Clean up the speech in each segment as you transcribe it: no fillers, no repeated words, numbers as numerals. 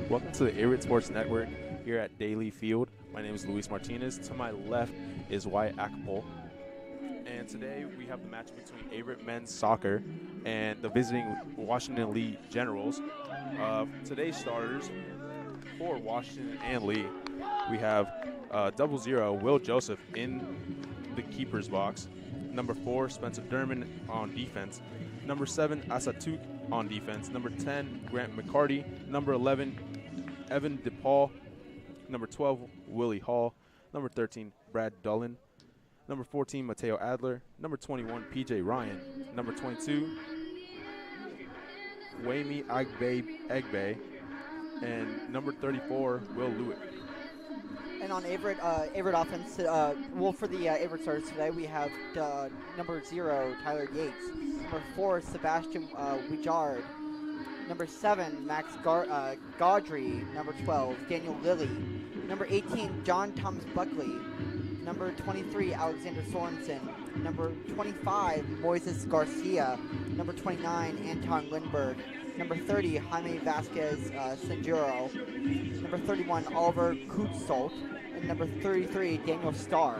Welcome to the Averett Sports Network here at Daly Field. My name is Luis Martinez. To my left is Wyatt Akpol. And today we have the match between Averett men's soccer and the visiting Washington Lee Generals. Today's starters for Washington and Lee, we have 00 Will Joseph in the keeper's box. Number 4, Spencer Derman on defense. Number 7, Asatuk on defense. Number 10, Grant McCarty. Number 11, Evan DePaul. Number 12, Willie Hall. Number 13, Brad Dullen. Number 14, Mateo Adler. Number 21, PJ Ryan. Number 22, Wayme Egbe. And number 34, Will Lewitt. And on Averett offense, for the Averett starters today, we have number 0, Tyler Yates. Number 4, Sebastian Wijard. Number 7, Max Gaudry. Number 12, Daniel Lilly. Number 18, John Thomas Buckley. Number 23, Alexander Sorensen. Number 25, Moises Garcia. Number 29, Anton Lindberg. Number 30, Jaime Vasquez Sanjuro. Number 31, Oliver Kutzolt. And number 33, Daniel Starr.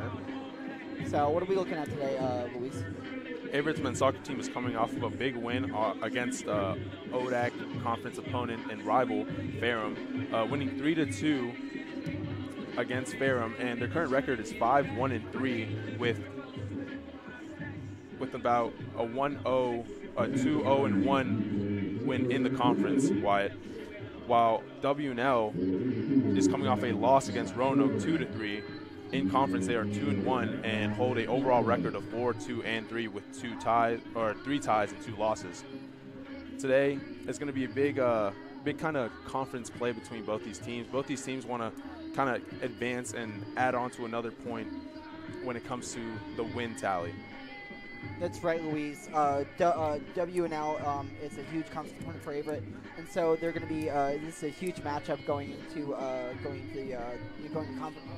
So what are we looking at today, Luis? Averett's men's soccer team is coming off of a big win against ODAC conference opponent and rival Ferrum, winning 3-2 against Ferrum, and their current record is 5-1-3 with about a 1-0, a 2-0-1 win in the conference, Wyatt. While W&L is coming off a loss against Roanoke 2-3. In conference, they are 2-1 and hold an overall record of 4-2-3 with 3 ties and 2 losses. Today is going to be a big kind of conference play between both these teams. Both these teams want to kind of advance and add on to another point when it comes to the win tally. That's right, Luis. W&L is a huge conference opponent for Averett, and so they're going to be. This is a huge matchup going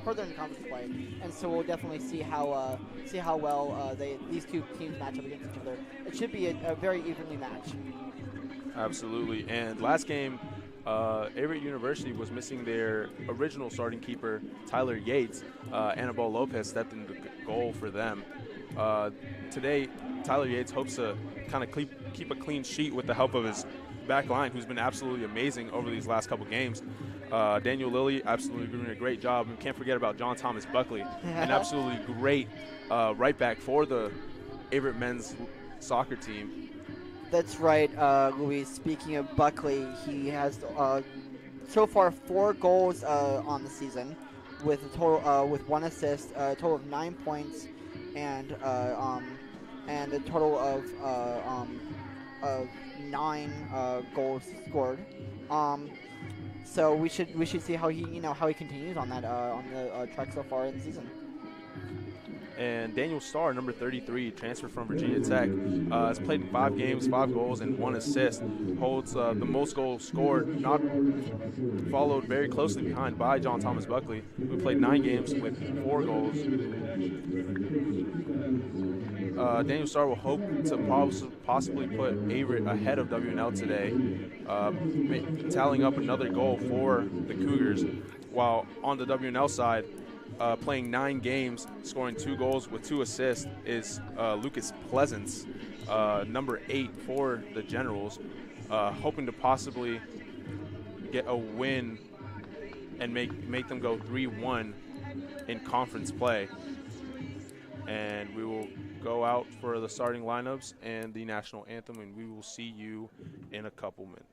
further into conference play, and so we'll definitely see how well these two teams match up against each other. It should be a very evenly matched. Absolutely. And last game, Averett University was missing their original starting keeper, Tyler Yates. Annabelle Lopez stepped into the goal for them. Today, Tyler Yates hopes to kind of keep a clean sheet with the help of his back line, who's been absolutely amazing over these last couple games. Daniel Lilly absolutely doing a great job. And can't forget about John Thomas Buckley, an absolutely great right back for the Averett men's soccer team. That's right, Luis. Speaking of Buckley, he has so far 4 goals on the season, with a total with 1 assist, a total of 9 points, and a total of 9 goals scored. So we should see how he continues on that on the track so far in the season. And Daniel Starr, number 33, transferred from Virginia Tech, has played in 5 games, 5 goals, and 1 assist. Holds the most goals scored, not followed very closely behind by John Thomas Buckley, who played 9 games with 4 goals. Daniel Starr will hope to possibly put Averett ahead of W&L today, tallying up another goal for the Cougars. While on the W&L side, playing 9 games, scoring 2 goals with 2 assists is Lucas Pleasance, number 8 for the Generals, hoping to possibly get a win and make them go 3-1 in conference play. And we will go out for the starting lineups and the national anthem, and we will see you in a couple minutes.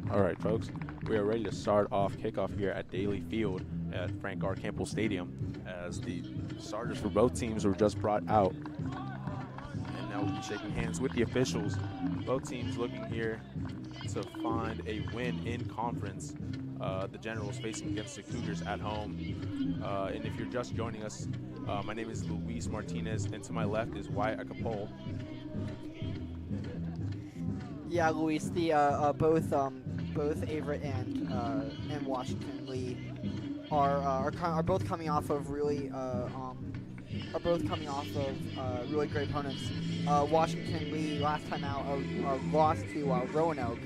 All right, folks, we are ready to start off kickoff here at Daly Field at Frank R. Campbell Stadium as the starters for both teams were just brought out. And now we'll be shaking hands with the officials. Both teams looking here to find a win in conference. The Generals facing against the Cougars at home. And if you're just joining us, my name is Luis Martinez, and to my left is Wyatt Acapole. Yeah, Luis, the both Averett and Washington Lee are both coming off of really really great opponents. Washington Lee last time out lost to Roanoke,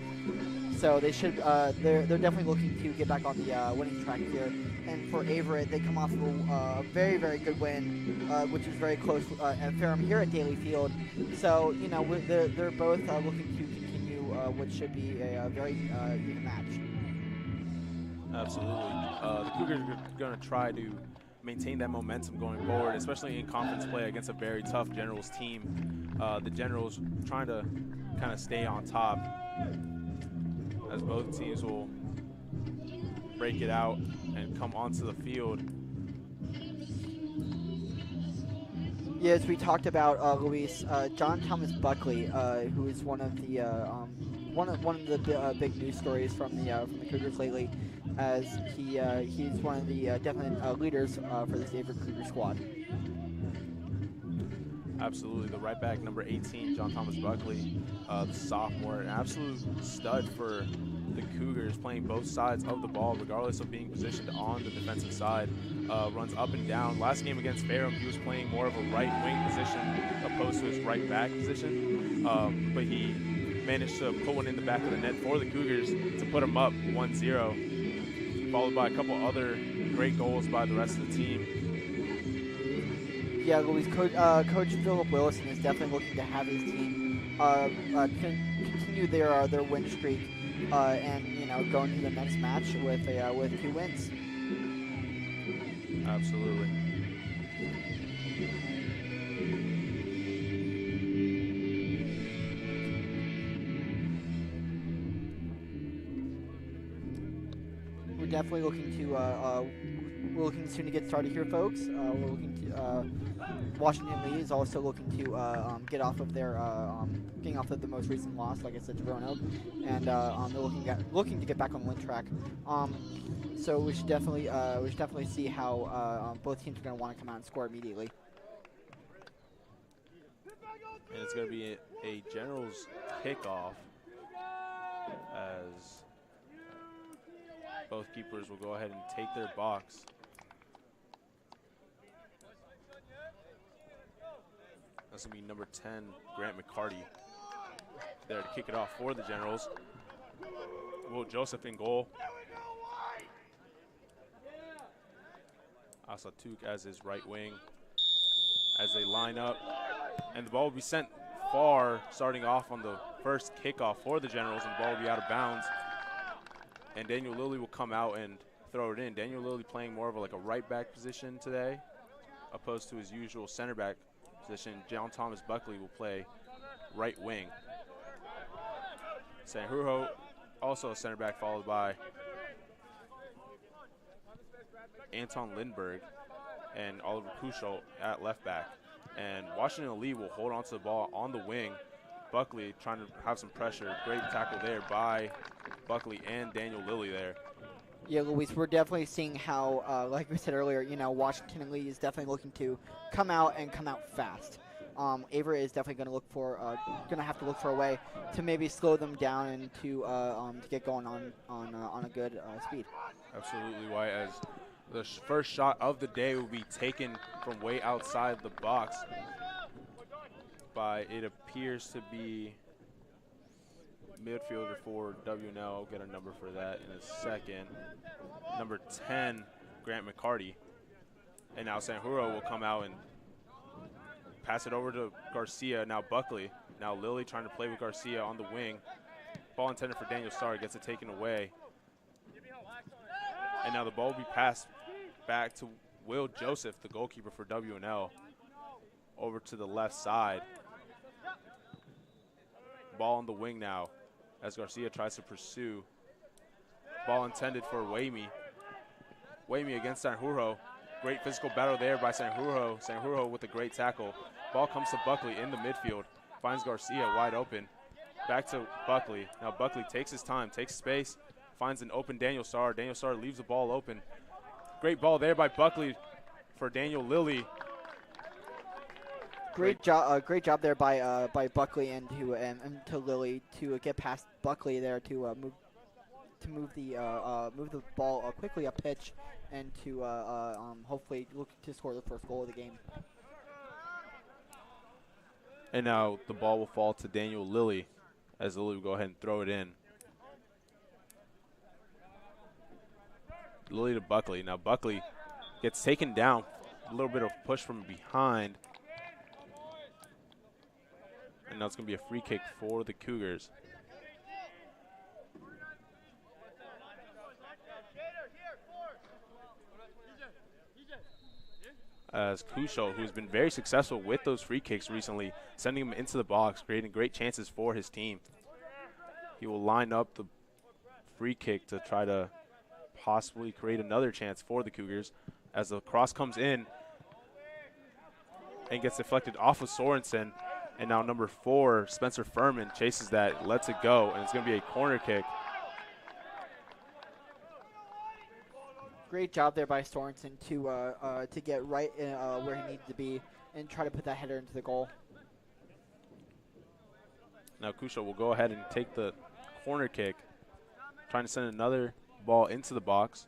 so they should they're definitely looking to get back on the winning track here. And for Averett, they come off of a very, very good win, which is very close at Ferrum here at Daly Field. So they're both looking to continue what should be a very even match. Absolutely. The Cougars are going to try to maintain that momentum going forward, especially in conference play against a very tough Generals team. The Generals trying to kind of stay on top, as both teams will break it out and come onto the field. Yeah, as we talked about, Luis, John Thomas Buckley, who is one of the big news stories from the Cougars lately, as he's one of the definite leaders for this Averett Cougar squad. Absolutely, the right back, number 18, John Thomas Buckley, the sophomore, an absolute stud for the Cougars, playing both sides of the ball, regardless of being positioned on the defensive side. Runs up and down. Last game against Ferrum, he was playing more of a right wing position opposed to his right back position, but he managed to put one in the back of the net for the Cougars to put them up 1-0, followed by a couple other great goals by the rest of the team. Yeah, Luis, Coach Philip Willison is definitely looking to have his team continue their win streak and go into the next match with 2 wins. Absolutely. We're definitely looking to we're looking soon to get started here, folks. We're looking to Washington Lee is also looking to get off of their getting off of the most recent loss, like I said, to Roanoke, and they're looking to get back on the win track. So we should definitely see how both teams are going to want to come out and score immediately. And it's going to be a Generals kickoff, as both keepers will go ahead and take their box. That's going to be number 10, Grant McCarty, there to kick it off for the Generals. Will Joseph in goal. Asatuk as his right wing as they line up. And the ball will be sent far, starting off on the first kickoff for the Generals, and the ball will be out of bounds. And Daniel Lilly will come out and throw it in. Daniel Lilly playing more of a right back position today, opposed to his usual center back position. John Thomas Buckley will play right wing. Sanjurjo also a center back, followed by Anton Lindberg and Oliver Kuschel at left back. And Washington Lee will hold on to the ball on the wing. Buckley trying to have some pressure. Great tackle there by Buckley and Daniel Lilly there. Yeah, Luis, we're definitely seeing how, like we said earlier, Washington Lee is definitely looking to come out fast. Averett is definitely going to have to look for a way to maybe slow them down and to get going on a good speed. Absolutely, White, as the first shot of the day will be taken from way outside the box by, it appears to be midfielder for WNL. I'll get a number for that in a second. Number 10, Grant McCarty. And now Sanjurjo will come out and pass it over to Garcia. Now Buckley. Now Lilly trying to play with Garcia on the wing. Ball intended for Daniel Starr, gets it taken away. And now the ball will be passed back to Will Joseph, the goalkeeper for WNL, over to the left side. Ball on the wing now as Garcia tries to pursue. Ball intended for Wayme. Wayme against Sanjurjo. Great physical battle there by Sanjurjo. Sanjurjo with a great tackle. Ball comes to Buckley in the midfield. Finds Garcia wide open. Back to Buckley. Now Buckley takes his time, takes space, finds an open Daniel Starr. Daniel Starr leaves the ball open. Great ball there by Buckley for Daniel Lilly. Great job there by Buckley and to Lilly to get past Buckley there to move the ball quickly up pitch and to hopefully look to score the first goal of the game. And now the ball will fall to Daniel Lilly as Lilly will go ahead and throw it in. Lilly to Buckley. Now Buckley gets taken down. A little bit of push from behind. And now it's going to be a free kick for the Cougars. as Kusho, who's been very successful with those free kicks recently, sending him into the box, creating great chances for his team. He will line up the free kick to try to possibly create another chance for the Cougars as the cross comes in and gets deflected off of Sorensen. And now number 4, Spencer Furman, chases that, lets it go, and it's going to be a corner kick. Great job there by Sorensen to get right in, where he needed to be and try to put that header into the goal. Now Kusho will go ahead and take the corner kick, trying to send another ball into the box.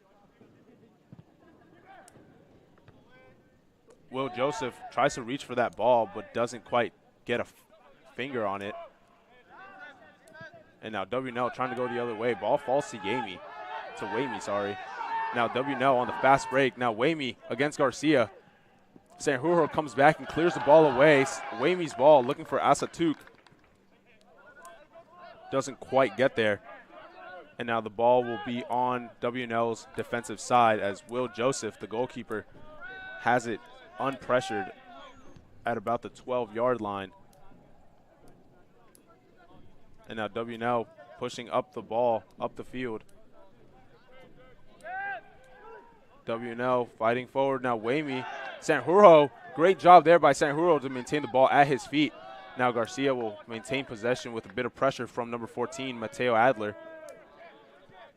Will Joseph tries to reach for that ball but doesn't quite get a finger on it. And now WNL trying to go the other way. Ball falls to Wamey, sorry. Now WNL on the fast break. Now Wamey against Garcia. Sanjuro comes back and clears the ball away. Wamey's ball looking for Asatuk. Doesn't quite get there. And now the ball will be on WNL's defensive side as Will Joseph, the goalkeeper, has it unpressured at about the 12-yard line. And now WNL pushing up the ball, up the field. WNL fighting forward. Now Wamey, Sanjuro, great job there by Sanjuro to maintain the ball at his feet. Now Garcia will maintain possession with a bit of pressure from number 14, Mateo Adler.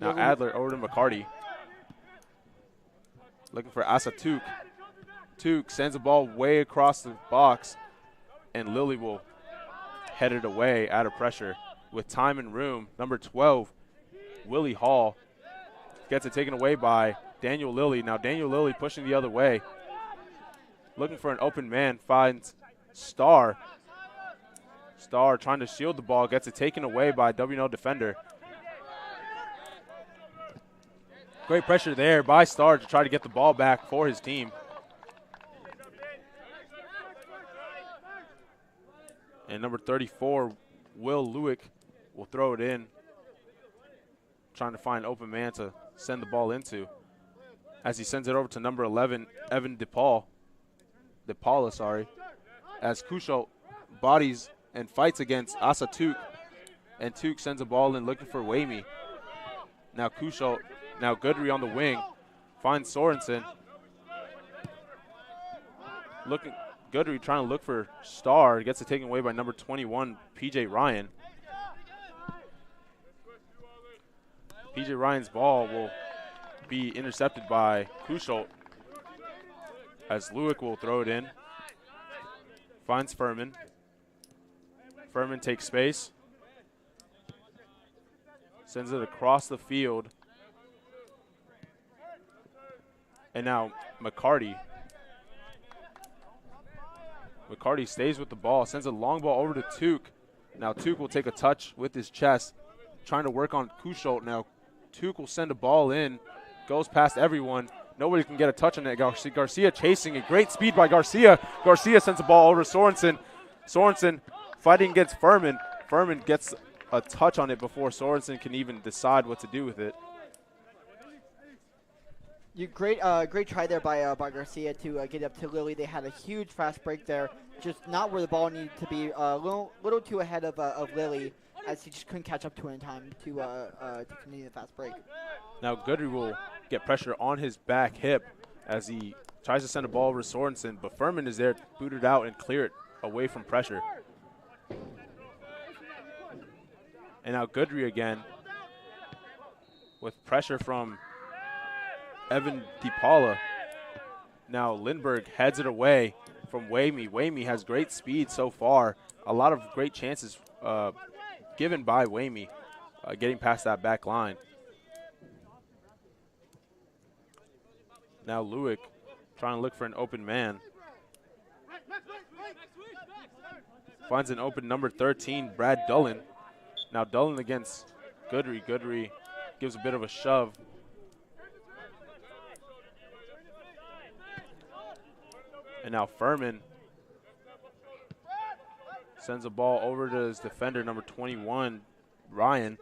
Now Adler over to McCarty. Looking for Asatuk. Tuk sends the ball way across the box, and Lilly will head it away out of pressure. With time and room, number 12, Willie Hall, gets it taken away by Daniel Lilly. Now Daniel Lilly pushing the other way. Looking for an open man, finds Starr. Starr trying to shield the ball, gets it taken away by a WNL defender. Great pressure there by Starr to try to get the ball back for his team. And number 34, Will Lewick, will throw it in, trying to find an open man to send the ball into. As he sends it over to number 11, Evan DePaula, as Kusho bodies and fights against Asatuk, and Tuk sends a ball in looking for Wamey. Now Kusho, now Goodry on the wing, finds Sorensen. Goodry trying to look for Starr, gets it taken away by number 21, PJ Ryan. PJ Ryan's ball will be intercepted by Kusho as Lewick will throw it in. Finds Furman. Furman takes space. Sends it across the field. And now McCarty. McCarty stays with the ball, sends a long ball over to Tuk. Now Tuk will take a touch with his chest, trying to work on Kusho. Now Tuk will send a ball in, goes past everyone. Nobody can get a touch on it. Garcia chasing it. Great speed by Garcia. Garcia sends the ball over to Sorensen. Sorensen fighting against Furman. Furman gets a touch on it before Sorensen can even decide what to do with it. Great try there by Garcia to get up to Lilly. They had a huge fast break there, just not where the ball needed to be. A little too ahead of Lilly, as he just couldn't catch up to it in time to continue the fast break. Now Goodry will get pressure on his back hip as he tries to send a ball over to Sorensen, but Furman is there to boot it out and clear it away from pressure. And now Goodry again with pressure from Evan DePaula. Now Lindbergh heads it away from Wamey. Wamey has great speed so far. A lot of great chances given by Wamey getting past that back line. Now Lewick trying to look for an open man. Finds an open number 13, Brad Dullen. Now Dullen against Goodry. Goodry gives a bit of a shove. And now Furman sends a ball over to his defender, number 21, Ryan.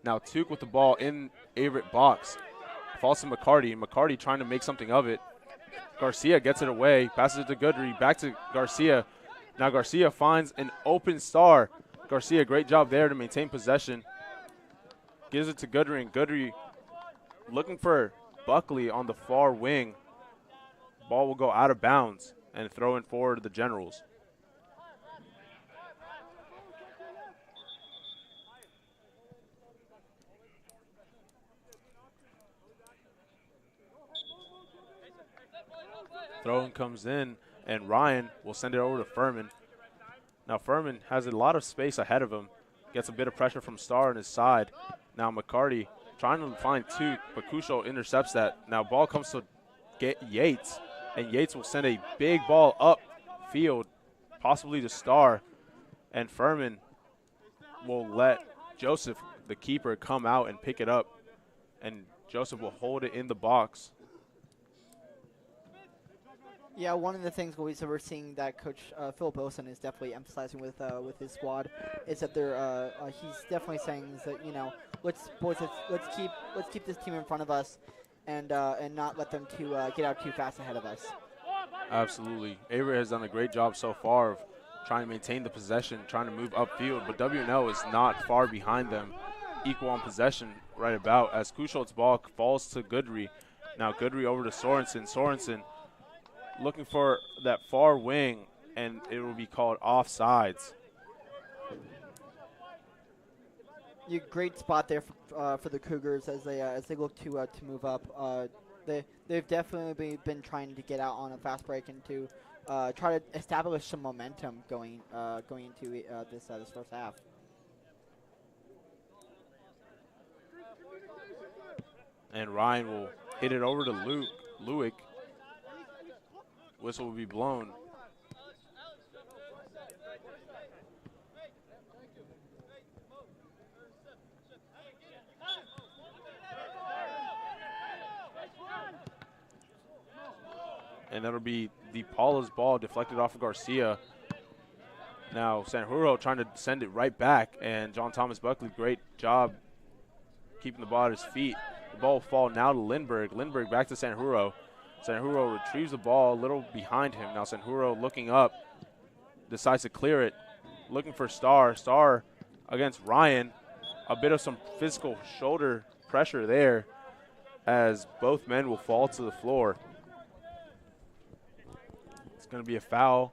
Now Tuk with the ball in Averett box. Falls to McCarty. McCarty trying to make something of it. Garcia gets it away, passes it to Goodry, back to Garcia. Now Garcia finds an open Star. Garcia, great job there to maintain possession. Gives it to Goodry, and Goodry looking for Buckley on the far wing. Ball will go out of bounds and throw in forward to the Generals. Throw-in comes in, and Ryan will send it over to Furman. Now Furman has a lot of space ahead of him. Gets a bit of pressure from Starr on his side. Now McCarty trying to find two, but Cushel intercepts that. Now ball comes to Yates, and Yates will send a big ball up field, possibly to Starr. And Furman will let Joseph, the keeper, come out and pick it up. And Joseph will hold it in the box. Yeah, one of the things we're seeing that Coach Philip Olsen is definitely emphasizing with his squad is that they're he's definitely saying is that, you know, let's keep this team in front of us and not let them to get out too fast ahead of us. Absolutely, Averett has done a great job so far of trying to maintain the possession, trying to move upfield, but WNL is not far behind them, equal on possession right about as Kusholt's ball falls to Goodry. Now Goodry over to Sorensen. Sorensen looking for that far wing, and it will be called offsides. Great spot there for the Cougars as they look to move up. They've definitely been trying to get out on a fast break and to try to establish some momentum going into this first half. And Ryan will hit it over to Lewick. Whistle will be blown. And that'll be DePaula's ball deflected off of Garcia. Now Sanjuro trying to send it right back, and John Thomas Buckley, great job keeping the ball at his feet. The ball will fall now to Lindbergh. Lindbergh back to Sanjuro. Sanjuro retrieves the ball a little behind him. Now Sanjuro looking up, decides to clear it, looking for Starr. Starr against Ryan. A bit of some physical shoulder pressure there as both men will fall to the floor. It's going to be a foul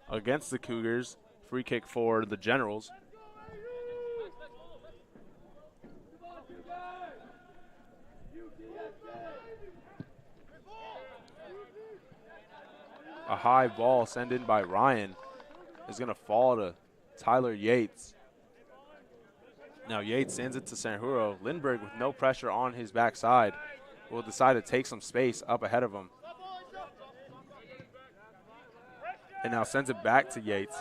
against the Cougars. Free kick for the Generals. A high ball sent in by Ryan is going to fall to Tyler Yates. Now Yates sends it to Sanjuro. Lindbergh with no pressure on his backside will decide to take some space up ahead of him. And now sends it back to Yates.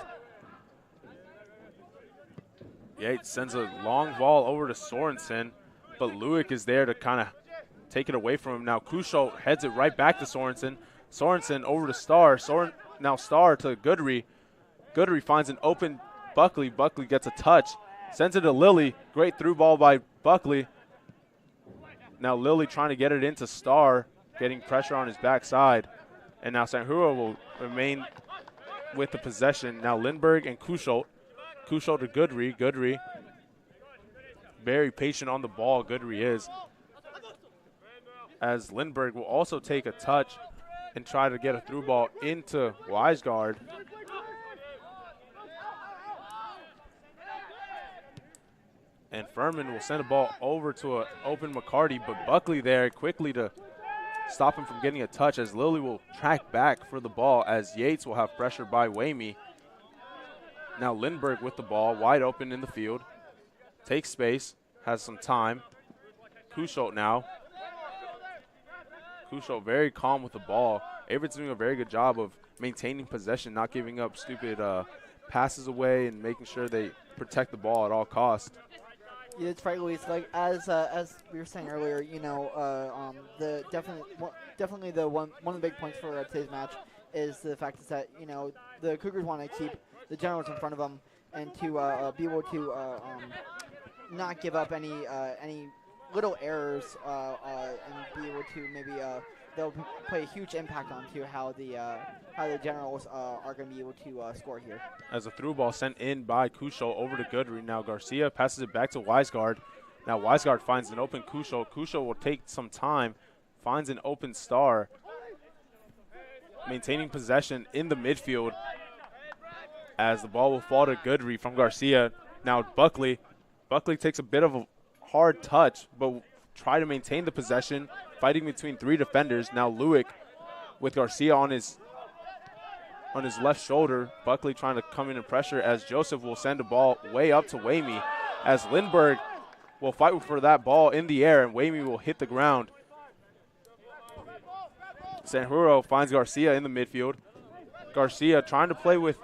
Yates sends a long ball over to Sorensen, but Lewick is there to kind of take it away from him. Now Kushel heads it right back to Sorensen. Sorensen over to Starr. Now Starr to Goodry. Goodry finds an open Buckley. Buckley gets a touch. Sends it to Lilly. Great through ball by Buckley. Now Lilly trying to get it into Starr, getting pressure on his backside. And now Sanjuro will remain with the possession. Now Lindbergh and Kushel. Kushel to Goodry. Goodry very patient on the ball. Goodry is. As Lindbergh will also take a touch and try to get a through ball into Weisgard. And Furman will send a ball over to an open McCarty, but Buckley there quickly to stop him from getting a touch as Lilly will track back for the ball as Yates will have pressure by Wamey. Now Lindbergh with the ball, wide open in the field. Takes space, has some time. Kushel now. Kushel very calm with the ball. Averett's doing a very good job of maintaining possession, not giving up stupid passes away and making sure they protect the ball at all costs. Yeah, it's right, Luis. Like as we were saying earlier, you know, definitely the one of the big points for today's match is the fact is that, you know, the Cougars want to keep the Generals in front of them and to be able to not give up any little errors and be able to maybe they'll play a huge impact onto how the Generals are going to be able to score here. As a through ball sent in by Cushel over to Goodry. Now Garcia passes it back to Weisgard. Now Weisgard finds an open Cushel. Cushel will take some time, finds an open star, maintaining possession in the midfield as the ball will fall to Goodry from Garcia. Now Buckley takes a bit of a hard touch, but will try to maintain the possession, fighting between 3 defenders. Now Lewick with Garcia on his left shoulder. Buckley trying to come in and pressure as Joseph will send a ball way up to Wamey, as Lindbergh will fight for that ball in the air, and Wamey will hit the ground. Sanjuro finds Garcia in the midfield. Garcia trying to play with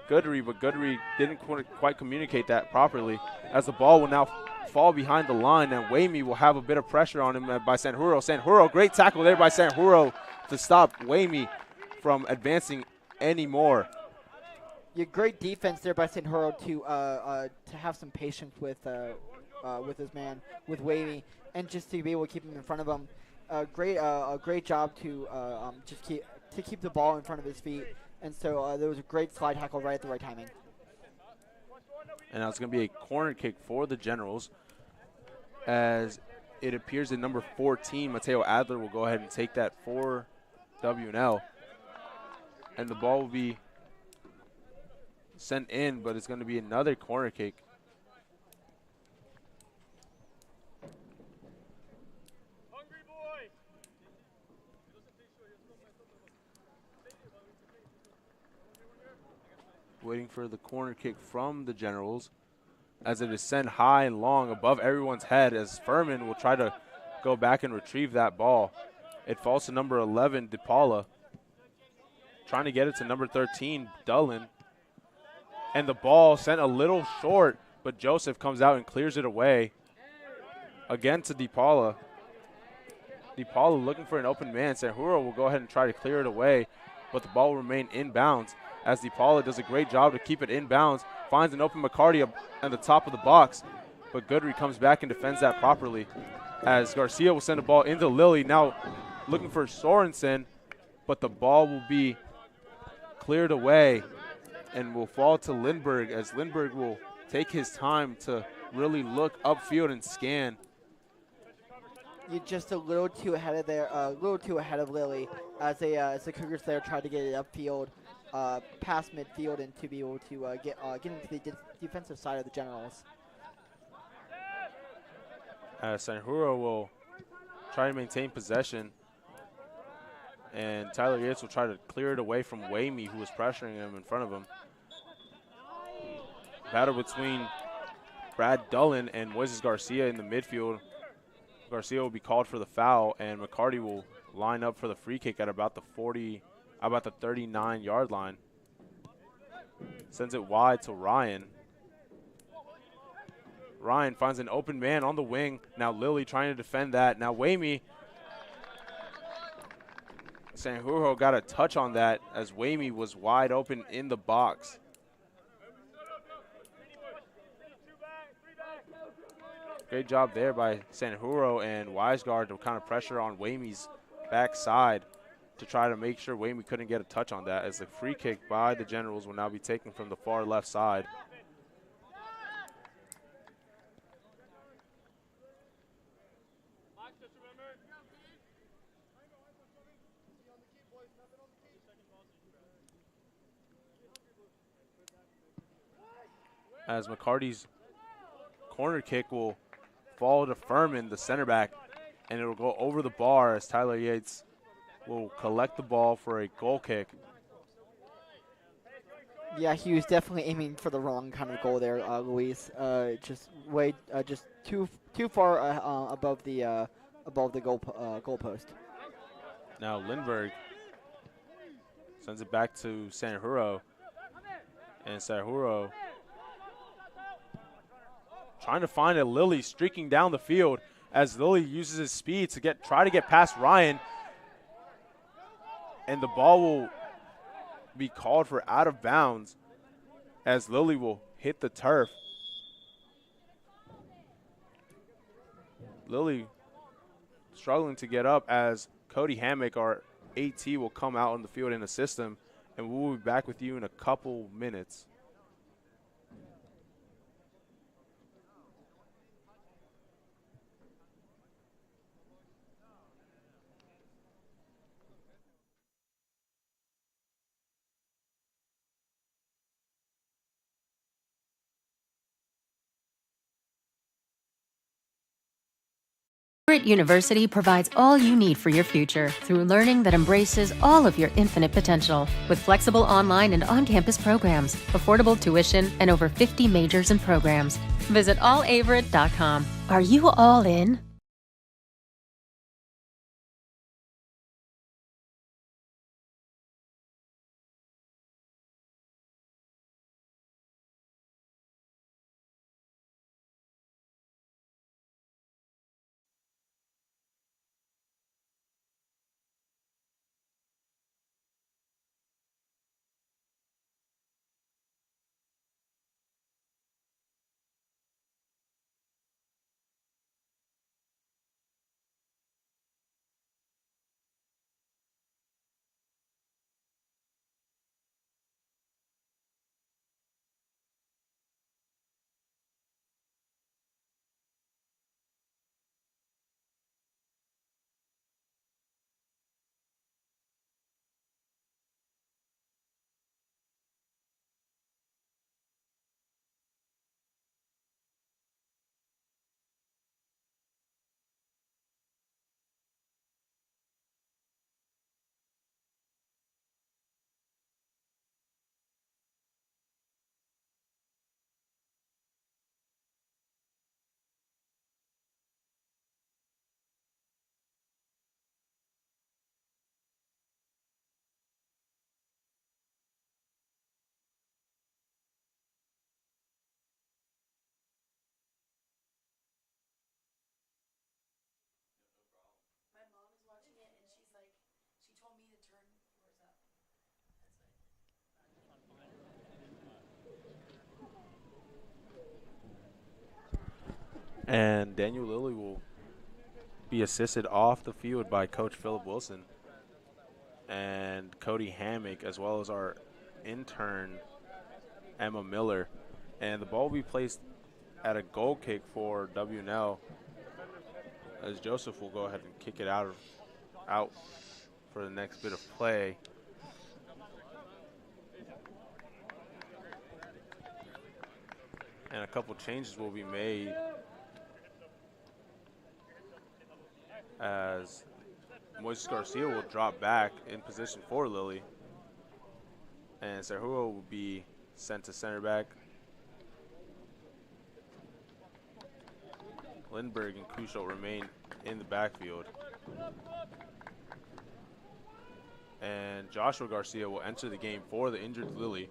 Goodry, but Goodry didn't quite communicate that properly, as the ball will now fall behind the line, and Wamey will have a bit of pressure on him by Sanjuro. Sanjuro, great tackle there by Sanjuro to stop Wamey from advancing anymore. Yeah, great defense there by Sanjuro to have some patience with his man, with Wamey, and just to be able to keep him in front of him. A great job to just keep the ball in front of his feet, and so there was a great slide tackle right at the right timing. And now it's going to be a corner kick for the Generals, as it appears that number 14, Mateo Adler, will go ahead and take that for W&L. And the ball will be sent in, but it's going to be another corner kick. Waiting for the corner kick from the Generals, as it is sent high and long above everyone's head, as Furman will try to go back and retrieve that ball. It falls to number 11, DePaula, trying to get it to number 13, Dullen. And the ball sent a little short, but Joseph comes out and clears it away. Again to DePaula. DePaula looking for an open man. Sanjuro will go ahead and try to clear it away, but the ball will remain inbounds, as DePaula does a great job to keep it inbounds, finds an open McCarty at the top of the box, but Goodry comes back and defends that properly, as Garcia will send a ball into Lilly, now looking for Sorensen, but the ball will be cleared away and will fall to Lindbergh, as Lindbergh will take his time to really look upfield and scan. You're just a little too ahead of there, a little too ahead of Lilly, as the Cougars there try to get it upfield, past midfield, and to be able to get into the defensive side of the Generals. Sanjuro will try to maintain possession, and Tyler Yates will try to clear it away from Wamey, who was pressuring him in front of him. Battle between Brad Dullen and Moises Garcia in the midfield. Garcia will be called for the foul, and McCarty will line up for the free kick at about the 39-yard line. Sends it wide to Ryan. Ryan finds an open man on the wing. Now Lilly trying to defend that. Now Wamey. Sanjuro got a touch on that, as Wamey was wide open in the box. Great job there by Sanjuro and Weisgard to kind of pressure on Wamey's backside to try to make sure Wamey couldn't get a touch on that, as the free kick by the Generals will now be taken from the far left side. As McCarty's corner kick will fall to Furman, the center back, and it will go over the bar, as Tyler Yates will collect the ball for a goal kick. Yeah, he was definitely aiming for the wrong kind of goal there, Luis. Just too far above the goal post. Now Lindbergh sends it back to Sanjuro, and Sanjuro trying to find a Lilly streaking down the field, as Lilly uses his speed to try to get past Ryan, and the ball will be called for out of bounds, as Lilly will hit the turf. Lilly struggling to get up, as Cody Hammock, our AT, will come out on the field and assist him, and we'll be back with you in a couple minutes. Averett University provides all you need for your future through learning that embraces all of your infinite potential. With flexible online and on-campus programs, affordable tuition, and over 50 majors and programs. Visit allaverett.com. Are you all in? And Daniel Lilly will be assisted off the field by Coach Philip Wilson and Cody Hammock, as well as our intern, Emma Miller. And the ball will be placed at a goal kick for WNL, as Joseph will go ahead and kick it out for the next bit of play. And a couple changes will be made as Moises Garcia will drop back in position for Lilly, and Serhuo will be sent to center back. Lindbergh and Kusho remain in the backfield. And Joshua Garcia will enter the game for the injured Lilly.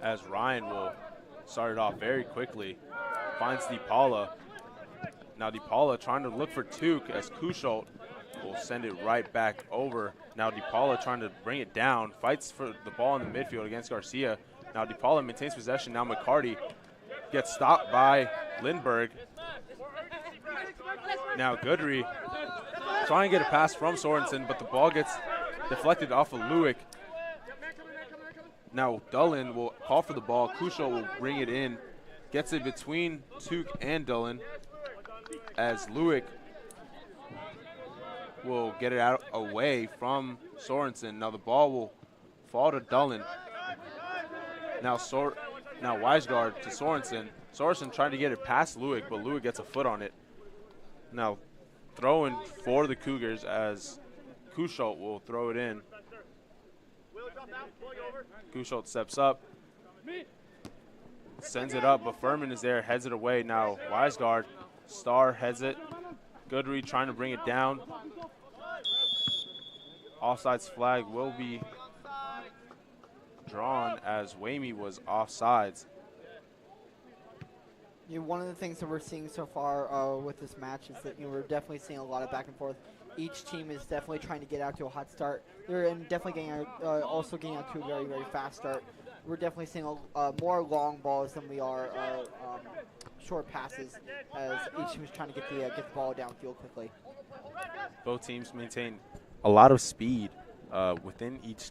As Ryan will start it off very quickly, finds DePaula. Now DePaula trying to look for Tuke, as Kusho will send it right back over. Now DePaula trying to bring it down, fights for the ball in the midfield against Garcia. Now DePaula maintains possession. Now McCarty gets stopped by Lindbergh. Now Goodry trying to get a pass from Sorensen, but the ball gets deflected off of Lewick. Now Dullen will call for the ball. Kusho will bring it in, gets it between Tuke and Dullen, as Lewick will get it out away from Sorensen. Now the ball will fall to Dullen. Now Weisgard to Sorensen. Sorensen trying to get it past Lewick, but Lewick gets a foot on it. Now throwing for the Cougars, as Kusho will throw it in. Kusho steps up, sends it up, but Furman is there, heads it away. Now Weisgard, Starr heads it. Goodry trying to bring it down. Offsides flag will be drawn, as Wamey was offsides. Yeah, one of the things that we're seeing so far with this match is that we're definitely seeing a lot of back and forth. Each team is definitely trying to get out to a hot start. They're definitely getting out, also getting out to a very, very fast start. we're definitely seeing more long balls than we are short passes, as each team is trying to get the ball downfield quickly. Both teams maintain a lot of speed within each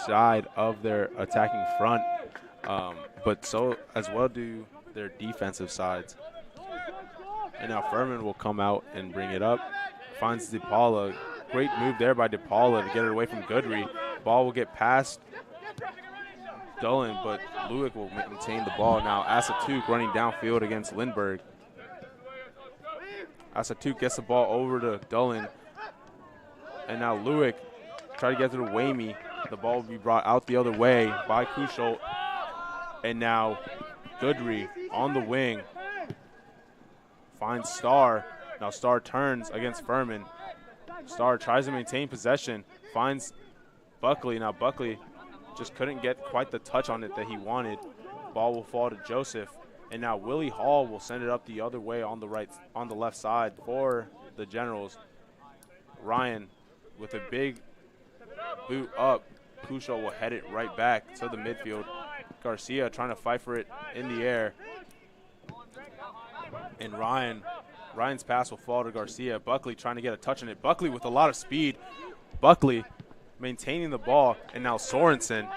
side of their attacking front, but so as well do their defensive sides. And now Furman will come out and bring it up. Finds DePaula. Great move there by DePaula to get it away from Goodry. Ball will get past Dolan, but Lewick will maintain the ball. Now Asatuk running downfield against Lindbergh. Asatuk gets the ball over to Dolan. And now Lewick try to get to the Wamey. The ball will be brought out the other way by Kusholt. And now Goodry on the wing finds Starr. Now Starr turns against Furman. Starr tries to maintain possession, finds Buckley. Now Buckley just couldn't get quite the touch on it that he wanted. Ball will fall to Joseph. And now Willie Hall will send it up the other way on the left side for the Generals. Ryan with a big boot up. Kusholt will head it right back to the midfield. Garcia trying to fight for it in the air. And Ryan's pass will fall to Garcia. Buckley trying to get a touch on it. Buckley with a lot of speed. Buckley maintaining the ball. And now Sorensen.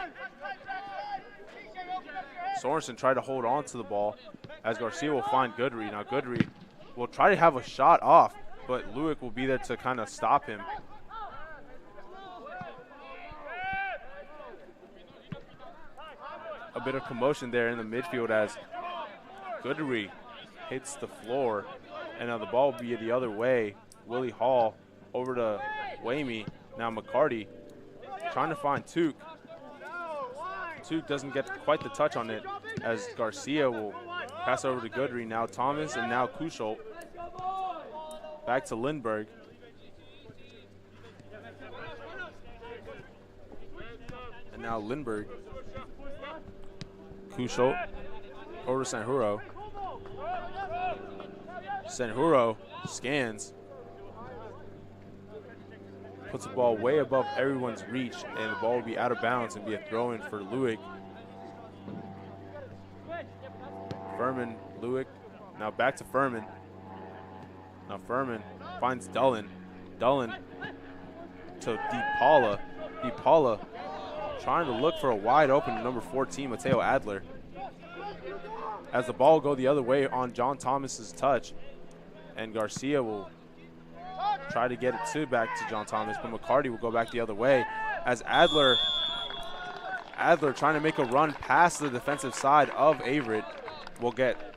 Sorensen tried to hold on to the ball as Garcia will find Goodry. Now Goodry will try to have a shot off, but Lewick will be there to kind of stop him. A bit of commotion there in the midfield as Goodry hits the floor, and now the ball will be the other way. Willie Hall over to Wamey. Now McCarty trying to find Took. Took doesn't get quite the touch on it as Garcia will pass over to Goodry. Now Thomas and now Kusholt. Back to Lindbergh. And now Lindbergh. Kusholt over to Sanjuro. Sanjuro scans. Puts the ball way above everyone's reach, and the ball will be out of bounds and be a throw-in for Lewick. Furman, Lewick, now back to Furman. Now Furman finds Dullen. Dullen to DePaula. DePaula trying to look for a wide open number 14, Mateo Adler. As the ball will go the other way on John Thomas's touch, and Garcia will try to get it back to John Thomas, but McCarty will go back the other way as Adler trying to make a run past the defensive side of Averett will get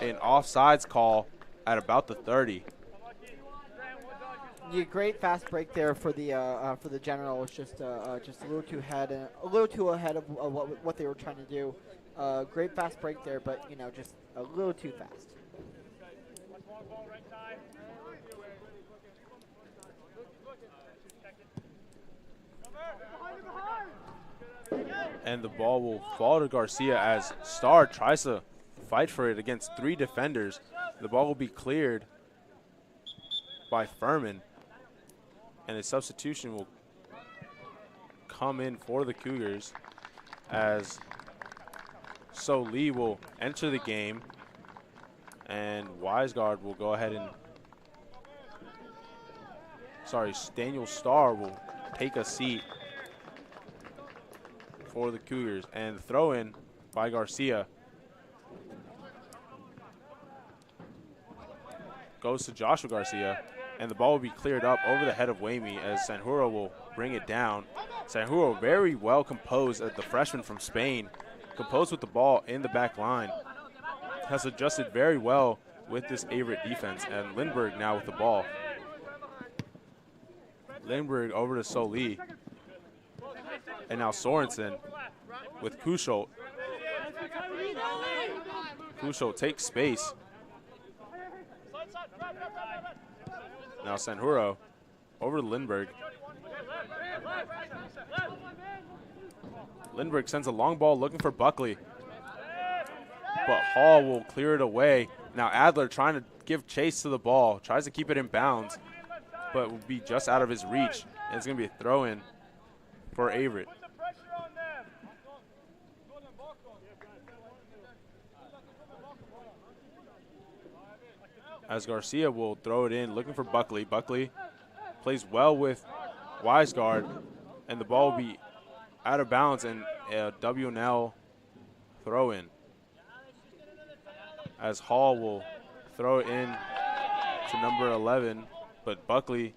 an offsides call at about the 30. Yeah, great fast break there for the Generals. Just a little too ahead of what they were trying to do. Great fast break there, but just a little too fast. And the ball will fall to Garcia as Starr tries to fight for it against 3 defenders. The ball will be cleared by Furman, and a substitution will come in for the Cougars as So Lee will enter the game, and Wiseguard will go ahead and Daniel Starr will take a seat for the Cougars, and the throw-in by Garcia goes to Joshua Garcia, and the ball will be cleared up over the head of Wamey as Sanjuro will bring it down. Sanjuro very well composed at the freshman from Spain, composed with the ball in the back line, has adjusted very well with this Averett defense, and Lindbergh now with the ball. Lindbergh over to Soli. And now Sorensen with Kusholt. Kusholt takes space. Now Sanjuro over to Lindbergh. Lindbergh sends a long ball looking for Buckley, but Hall will clear it away. Now Adler trying to give chase to the ball, tries to keep it in bounds, but will be just out of his reach, and it's going to be a throw-in for Averett. as Garcia will throw it in, looking for Buckley. Buckley plays well with Wiseguard, and the ball will be out of bounds and a WNL throw in. As Hall will throw it in to number 11, but Buckley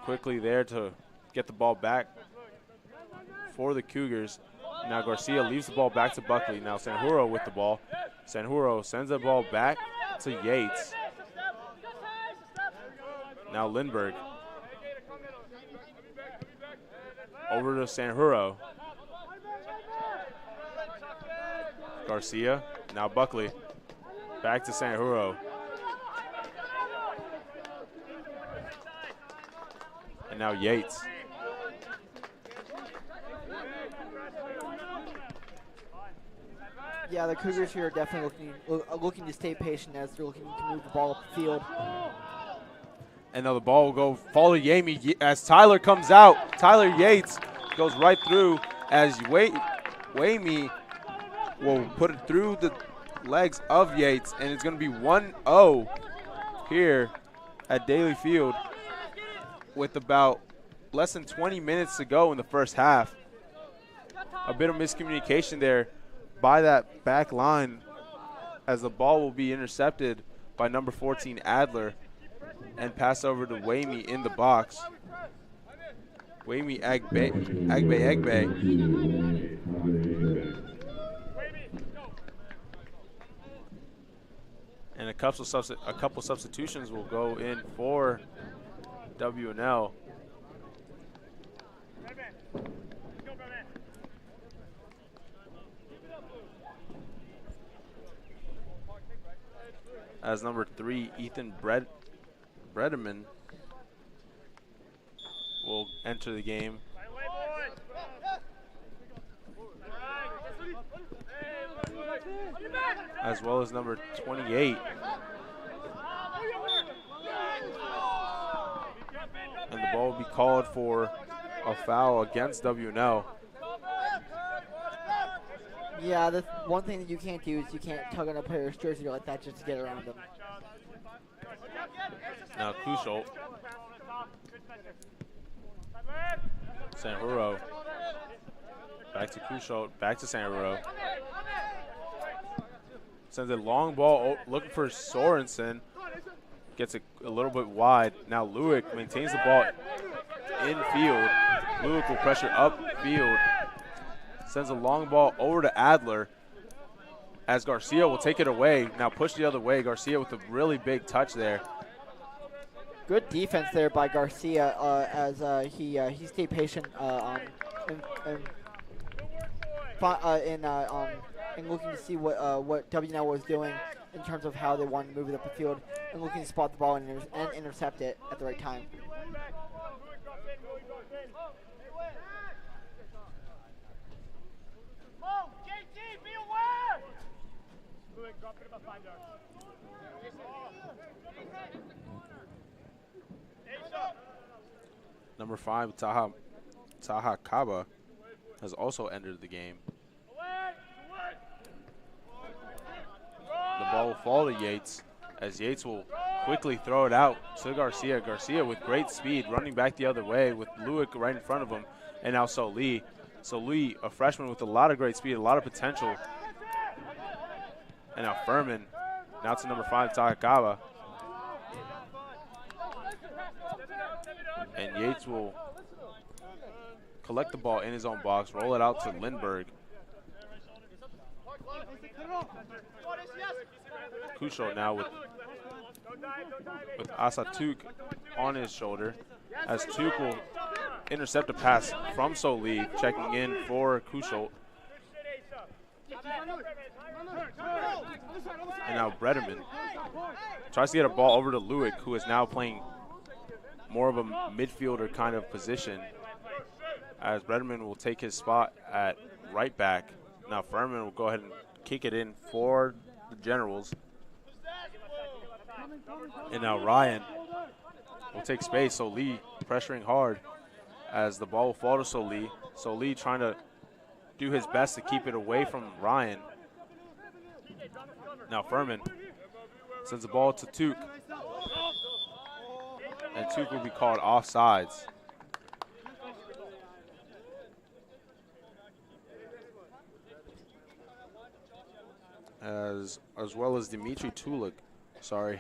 quickly there to get the ball back for the Cougars. Now Garcia leaves the ball back to Buckley. Now Sanjuro with the ball. Sanjuro sends the ball back to Yates. Now Lindbergh. Over to Sanjuro. Garcia. Now Buckley. Back to Sanjuro. And now Yates. Yeah, the Cougars here are definitely looking to stay patient as they're looking to move the ball up the field. And now the ball will go fall to Yamie as Tyler comes out. Tyler Yates goes right through as Yamie will put it through the legs of Yates, and it's going to be 1-0 here at Daly Field with about less than 20 minutes to go in the first half. A bit of miscommunication there by that back line as the ball will be intercepted by number 14 Adler and pass over to Wamie in the box. Wamie Agbe. And a couple substitutions will go in for WNL. As number 3, Ethan Brederman will enter the game. As well as number 28. And the ball will be called for a foul against WNL. Yeah, the one thing that you can't do is you can't tug on a player's jersey like that just to get around them. Now Kuschel. Sanjuro. Back to Kuschel, back to Sanjuro. Sends a long ball looking for Sorensen. Gets it a little bit wide. Now Lewick maintains the ball infield. Lewick will pressure upfield. Sends a long ball over to Adler as Garcia will take it away. Now push the other way. Garcia with a really big touch there. Good defense there by Garcia as he stayed patient in looking to see what WNL was doing in terms of how they wanted to move it up the field and looking to spot the ball and intercept it at the right time. Number 5, Taha Kaba has also entered the game. The ball will fall to Yates as Yates will quickly throw it out to Garcia. Garcia with great speed running back the other way with Lewick right in front of him. And now Solee. Solee, a freshman with a lot of great speed, a lot of potential. And now Furman. Now to number 5, Taha Kaba. And Yates will collect the ball in his own box, roll it out to Lindbergh. Kuschel now with Asatuk on his shoulder as Tuk will intercept a pass from Solee, checking in for Kuschel. And now Brederman tries to get a ball over to Lewick, who is now playing more of a midfielder kind of position, as Brederman will take his spot at right back. Now Furman will go ahead and kick it in for the Generals. And now Ryan will take space. Solee pressuring hard as the ball will fall to Solee. Solee trying to do his best to keep it away from Ryan. Now Furman Sends the ball to Took. And Took will be called offsides. As well as Dimitri Tulik,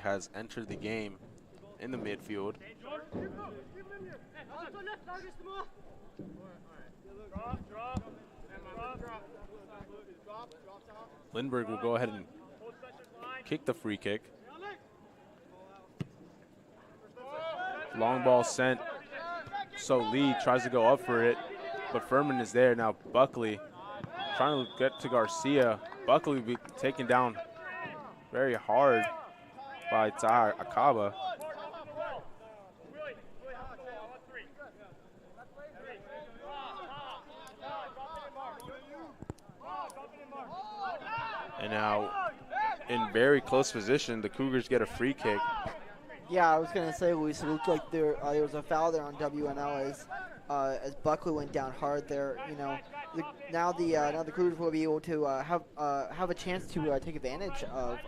has entered the game in the midfield. Lindbergh will go ahead and kick the free kick. Long ball sent. So Lee tries to go up for it, but Furman is there. Now Buckley trying to get to Garcia. Buckley will be taken down very hard by Taha Akaba. And now, in very close position, the Cougars get a free kick. Yeah, I was gonna say, Luis, it looked like there was a foul there on WNL as Buckley went down hard there. You know, now the Cougars will be able to have a chance to take advantage of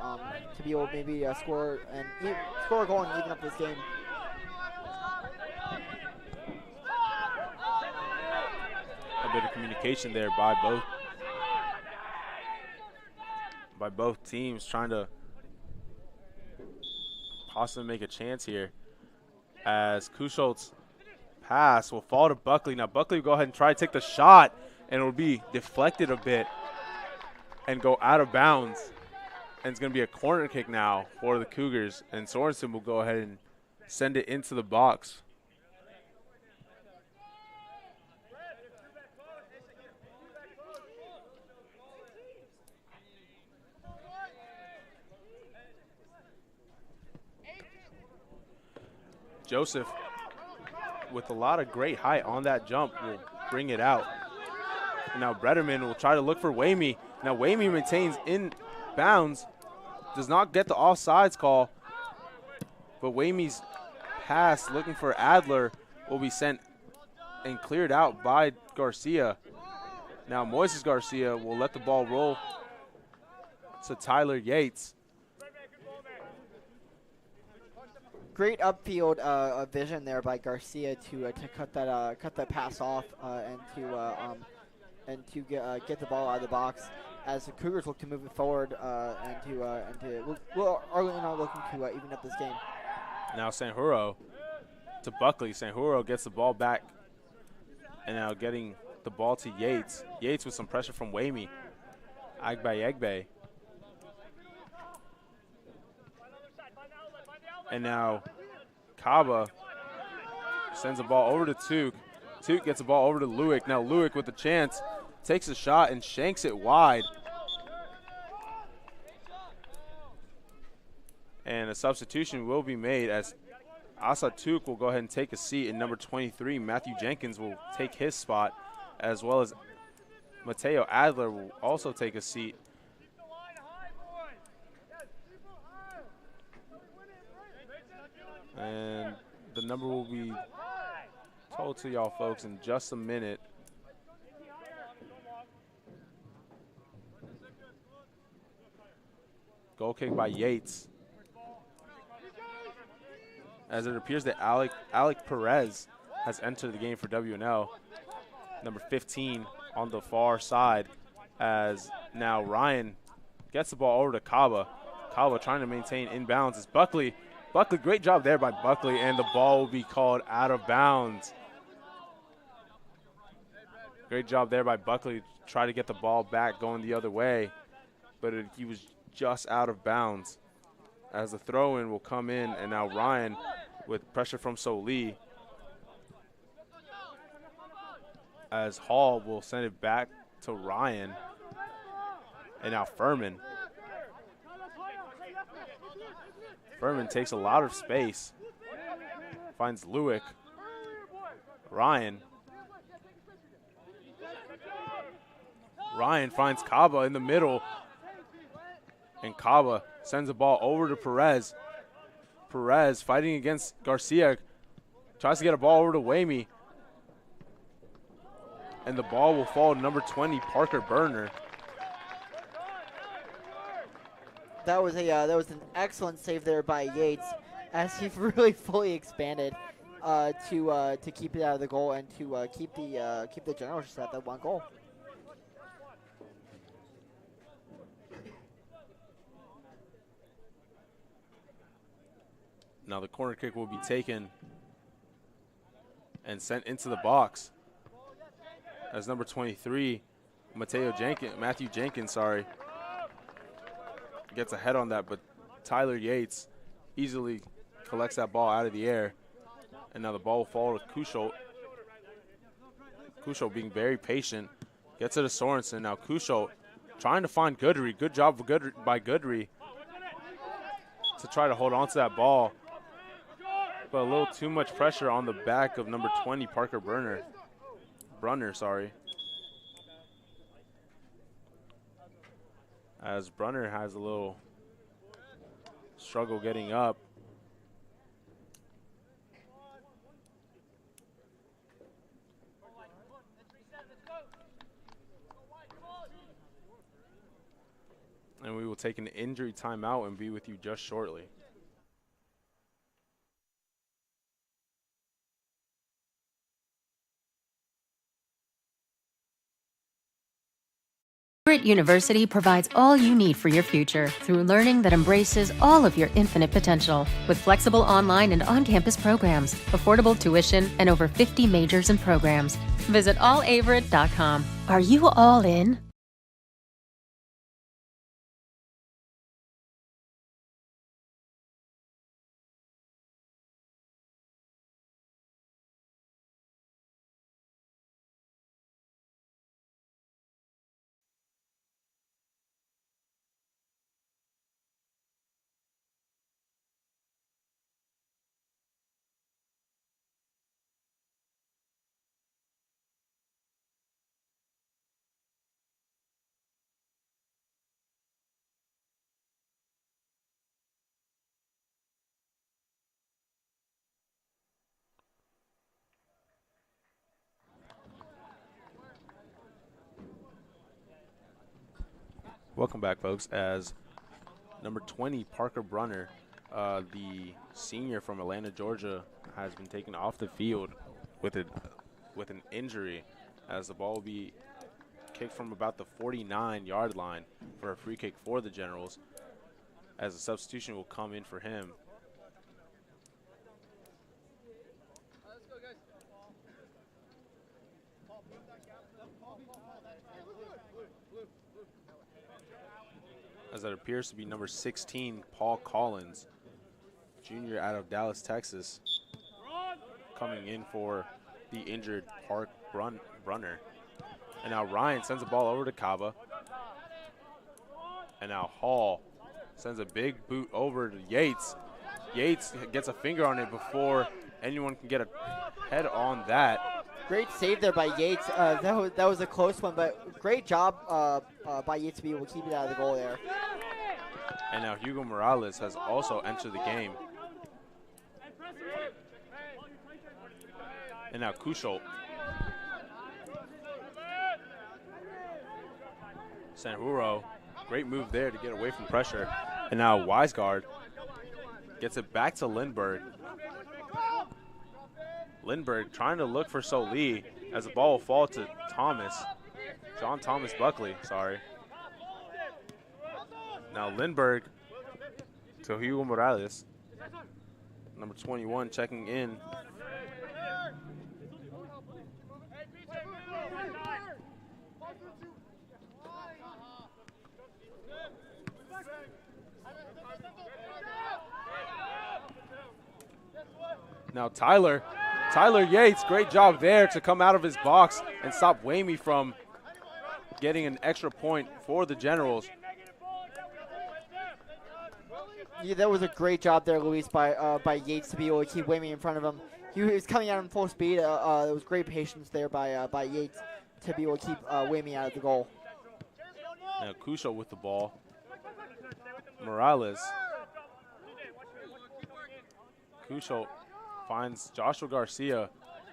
to be able to maybe score a goal and even up this game. A bit of communication there by both teams, trying to possibly make a chance here, as Kuscholt's pass will fall to Buckley. Now Buckley will go ahead and try to take the shot, and it will be deflected a bit and go out of bounds. And it's going to be a corner kick now for the Cougars, and Sorensen will go ahead and send it into the box. Joseph, with a lot of great height on that jump, will bring it out. And now Brederman will try to look for Wamey. Now Wamey maintains in bounds, does not get the offsides call, but Wamey's pass looking for Adler will be sent and cleared out by Garcia. Now Moises Garcia will let the ball roll to Tyler Yates. Great upfield vision there by Garcia to cut that pass off and to get the ball out of the box as the Cougars look to move it forward are looking to even up this game. Now Sanjuro to Buckley. Sanjuro gets the ball back, and now getting the ball to Yates. Yates with some pressure from Wamey. Agbe. And now Kaba sends the ball over to Took. Took gets the ball over to Lewick. Now Lewick with the chance, takes a shot and shanks it wide. And a substitution will be made as Asa Took will go ahead and take a seat, and number 23, Matthew Jenkins, will take his spot, as well as Mateo Adler will also take a seat. And the number will be told to y'all folks in just a minute. Goal kick by Yates. As it appears that Alec Perez has entered the game for WNL. Number 15 on the far side, as now Ryan gets the ball over to Kaba. Kaba trying to maintain inbounds. It's Buckley. Buckley, great job there by Buckley, and the ball will be called out of bounds. Great job there by Buckley. Try to get the ball back going the other way, but he was just out of bounds. As the throw-in will come in, and now Ryan with pressure from Solee. As Hall will send it back to Ryan. And now Furman. Furman takes a lot of space. Finds Lewick. Ryan. Ryan finds Kaba in the middle. And Kaba sends the ball over to Perez. Perez fighting against Garcia. Tries to get a ball over to Wamey. And the ball will fall to number 20, Parker Berner. That was an excellent save there by Yates, as he really fully expanded to keep it out of the goal and to keep the Generals just at that one goal. Now the corner kick will be taken and sent into the box as number 23, Matthew Jenkins, gets a head on that, but Tyler Yates easily collects that ball out of the air. And now the ball will fall to Kusholt. Kusholt being very patient, gets it to Sorensen. Now Kusholt trying to find Goodry. Good job by Goodry to try to hold on to that ball. But a little too much pressure on the back of number 20, Parker Brunner. As Brunner has a little struggle getting up. And we will take an injury timeout and be with you just shortly. Averett University provides all you need for your future through learning that embraces all of your infinite potential. With flexible online and on-campus programs, affordable tuition, and over 50 majors and programs. Visit allaverett.com. Are you all in? Welcome back, folks, as number 20, Parker Brunner, the senior from Atlanta, Georgia, has been taken off the field with an injury, as the ball will be kicked from about the 49-yard line for a free kick for the Generals, as a substitution will come in for him. As it appears to be number 16, Paul Collins, junior out of Dallas, Texas, coming in for the injured Park Brunner. And now Ryan sends the ball over to Kaba. And now Hall sends a big boot over to Yates. Yates gets a finger on it before anyone can get a head on that. Great save there by Yates. That was a close one, but great job by Yates to be able to keep it out of the goal there. And now Hugo Morales has also entered the game. And now Kusholt. Sanjuro, great move there to get away from pressure. And now Weisgard gets it back to Lindbergh. Lindbergh trying to look for Solie as the ball will fall to John Thomas Buckley, sorry. Now Lindbergh to Hugo Morales, number 21 checking in. Now Tyler Yates, great job there to come out of his box and stop Wamey from getting an extra point for the Generals. Yeah, that was a great job there, Luis, by Yates to be able to keep Wamey in front of him. He was coming out in full speed. There was great patience there by Yates to be able to keep Wamey out of the goal. Now Kusho with the ball. Morales. Kusho finds Joshua Garcia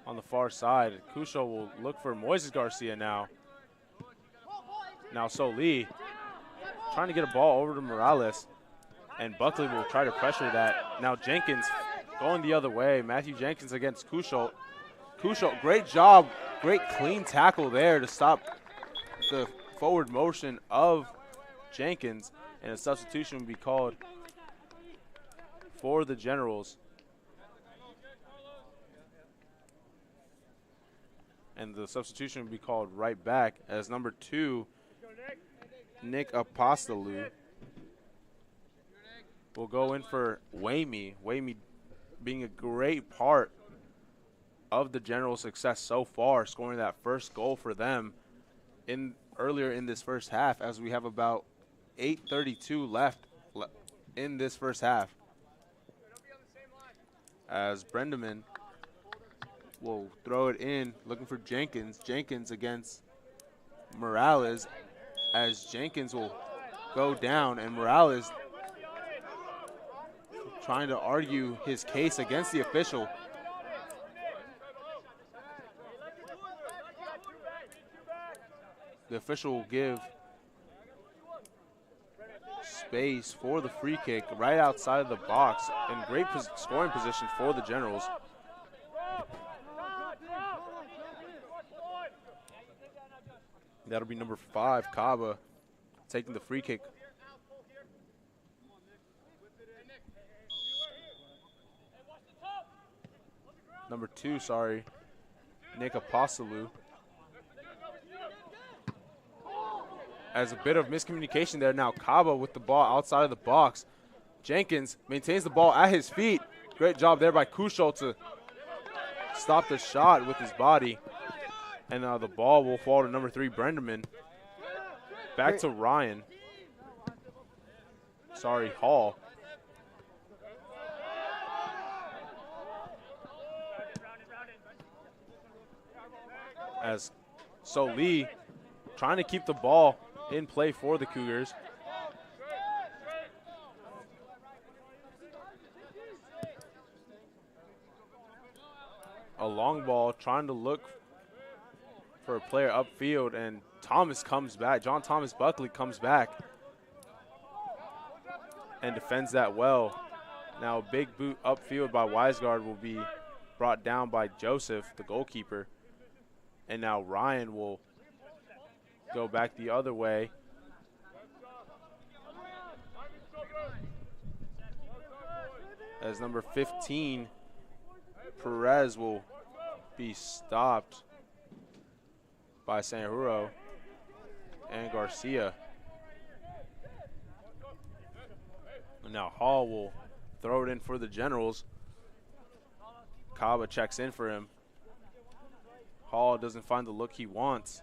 on the far side. Kusho will look for Moises Garcia now. Now Solie trying to get a ball over to Morales. and Buckley will try to pressure that. Now Jenkins going the other way. Matthew Jenkins against Kuschelt. Kuschelt, great job, great clean tackle there to stop the forward motion of Jenkins, and a substitution will be called for the Generals. And the substitution will be called right back as number 2, Nick Apostolou, will go in for Wamey. Wamey being a great part of the Generals' success so far, scoring that first goal for them earlier in this first half, as we have about 8:32 left in this first half. As Brendaman will throw it in, looking for Jenkins. Jenkins against Morales, as Jenkins will go down, and Morales trying to argue his case against the official. The official will give space for the free kick right outside of the box, and great scoring position for the Generals. That'll be number 5, Kaba, taking the free kick. Number 2, sorry, Nick Apostolou. As a bit of miscommunication there. Now Kaba with the ball outside of the box. Jenkins maintains the ball at his feet. Great job there by Kuschelt to stop the shot with his body. And the ball will fall to number 3, Brendaman. Back to Ryan. Sorry, Hall. As Lee trying to keep the ball in play for the Cougars. A long ball, trying to look for a player upfield, and Thomas comes back. John Thomas Buckley comes back and defends that well. Now a big boot upfield by Weisgard will be brought down by Joseph, the goalkeeper. And now Ryan will go back the other way. As number 15, Perez, will be stopped by Sanjuro and Garcia. And now Hall will throw it in for the Generals. Kaba checks in for him. Hall doesn't find the look he wants.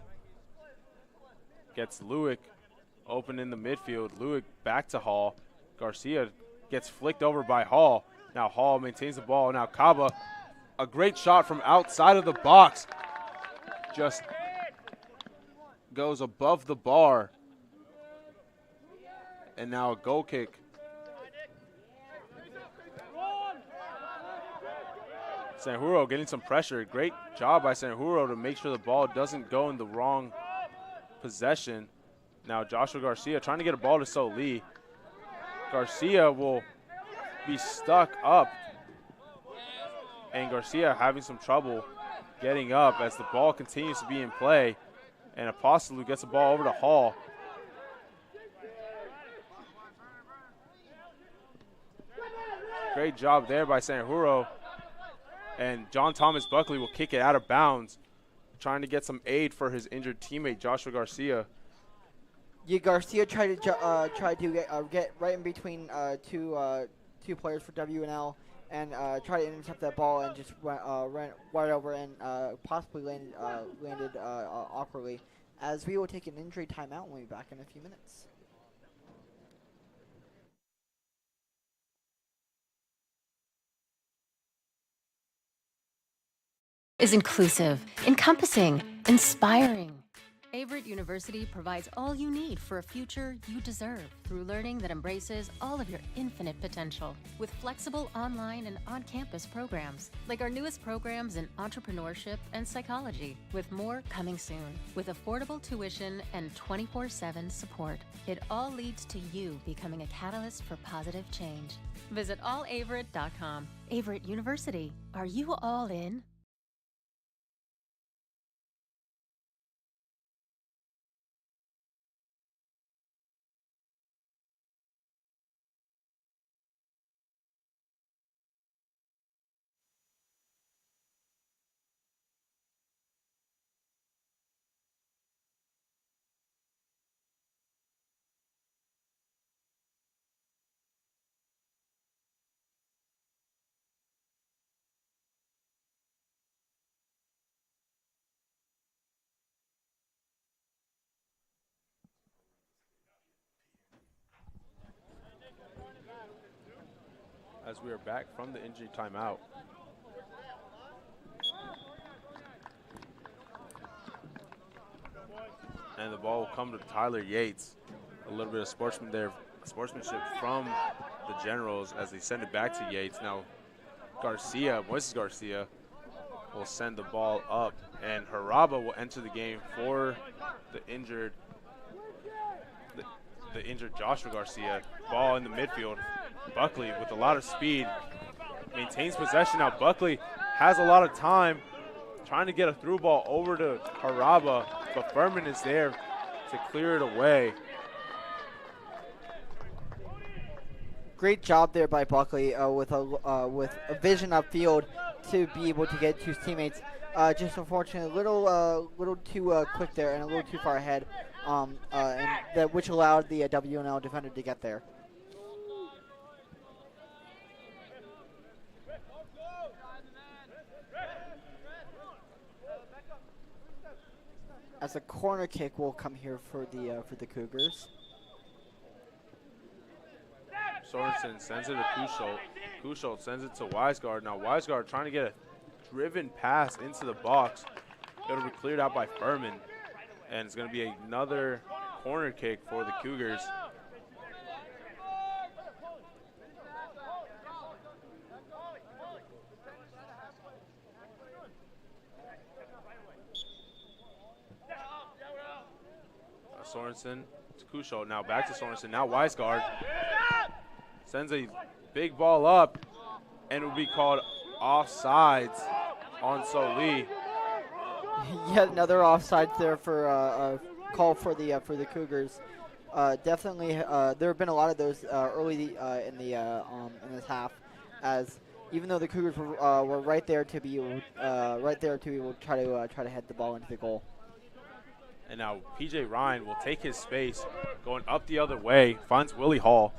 Gets Lewick open in the midfield. Lewick back to Hall. Garcia gets flicked over by Hall. Now Hall maintains the ball. Now Kaba, a great shot from outside of the box. Just goes above the bar. And now a goal kick. Sanjuro getting some pressure. Great job by Sanjuro to make sure the ball doesn't go in the wrong possession. Now Joshua Garcia trying to get a ball to Lee. Garcia will be stuck up. And Garcia having some trouble getting up as the ball continues to be in play. And Apostolou gets the ball over to Hall. Great job there by Sanjuro. And John Thomas Buckley will kick it out of bounds, trying to get some aid for his injured teammate, Joshua Garcia. Yeah, Garcia tried to get right in between two players for WNL and try to intercept that ball, and just ran right over and possibly landed awkwardly. As we will take an injury timeout, and we'll be back in a few minutes. Is inclusive, encompassing, inspiring. Averett University provides all you need for a future you deserve through learning that embraces all of your infinite potential. With flexible online and on-campus programs, like our newest programs in entrepreneurship and psychology, with more coming soon. With affordable tuition and 24/7 support, it all leads to you becoming a catalyst for positive change. Visit allaverett.com. Averett University. Are you all in? As we are back from the injury timeout. And the ball will come to Tyler Yates. A little bit of sportsmanship from the Generals as they send it back to Yates. Now Moises Garcia will send the ball up, and Haraba will enter the game for the injured Joshua Garcia. Ball in the midfield. Buckley with a lot of speed maintains possession. Now Buckley has a lot of time trying to get a through ball over to Haraba, but Furman is there to clear it away. Great job there by Buckley with a vision upfield to be able to get to his teammates. Just unfortunately, a little too quick there and a little too far ahead, which allowed the WNL defender to get there. As a corner kick will come here for the Cougars. Sorensen sends it to Kuschholt. Kuschholt sends it to Weisgard. Now Weisgard trying to get a driven pass into the box. It'll be cleared out by Furman. And it's going to be another corner kick for the Cougars. Sorensen to Kuschholt. Now back to Sorensen. Now Weisgard sends a big ball up, and it will be called offsides on Soli. Yet another offsides there for a call for the Cougars. Definitely, there have been a lot of those early in this half, as even though the Cougars were right there to be able to try to head the ball into the goal. And now PJ Ryan will take his space, going up the other way, finds Willie Hall.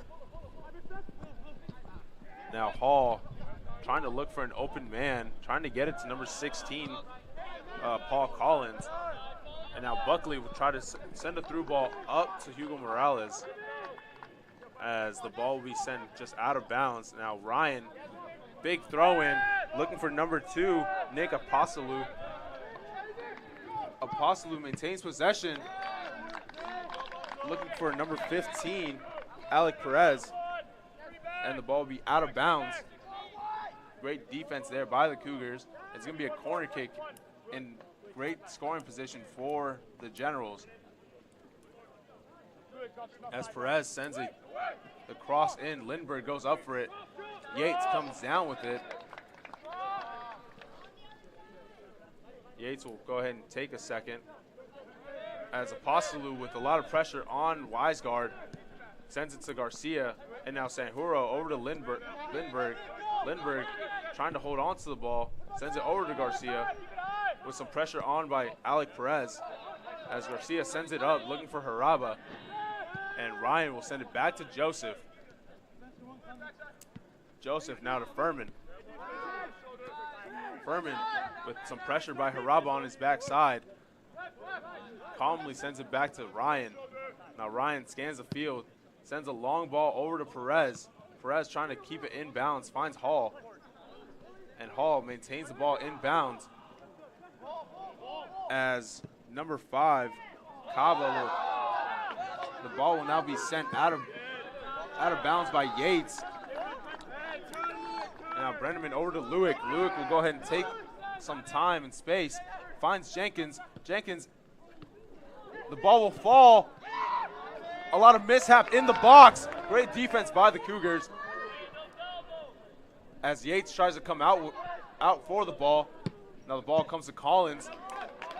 Now Hall trying to look for an open man, trying to get it to number 16, Paul Collins. And now Buckley will try to send a through ball up to Hugo Morales as the ball will be sent just out of bounds. Now Ryan, big throw in, looking for number 2, Nick Apostolou. Apostolou maintains possession, looking for number 15, Alec Perez, and the ball will be out of bounds. Great defense there by the Cougars. It's going to be a corner kick in great scoring position for the Generals. As Perez sends the cross in, Lindbergh goes up for it. Yates comes down with it. Yates will go ahead and take a second. As Apostolou with a lot of pressure on Weisgard sends it to Garcia, and now Sanjuro over to Lindbergh. Lindbergh trying to hold on to the ball, sends it over to Garcia with some pressure on by Alec Perez as Garcia sends it up looking for Haraba, and Ryan will send it back to Joseph. Joseph now to Furman. Furman with some pressure by Haraba on his backside. Calmly sends it back to Ryan. Now Ryan scans the field, sends a long ball over to Perez. Perez trying to keep it in bounds, finds Hall. And Hall maintains the ball in bounds as number 5, Cava the ball will now be sent out of bounds by Yates. And now Brenneman over to Lewick. Lewick will go ahead and take some time and space. Finds Jenkins. Jenkins, the ball will fall. A lot of mishap in the box. Great defense by the Cougars. As Yates tries to come out for the ball. Now the ball comes to Collins.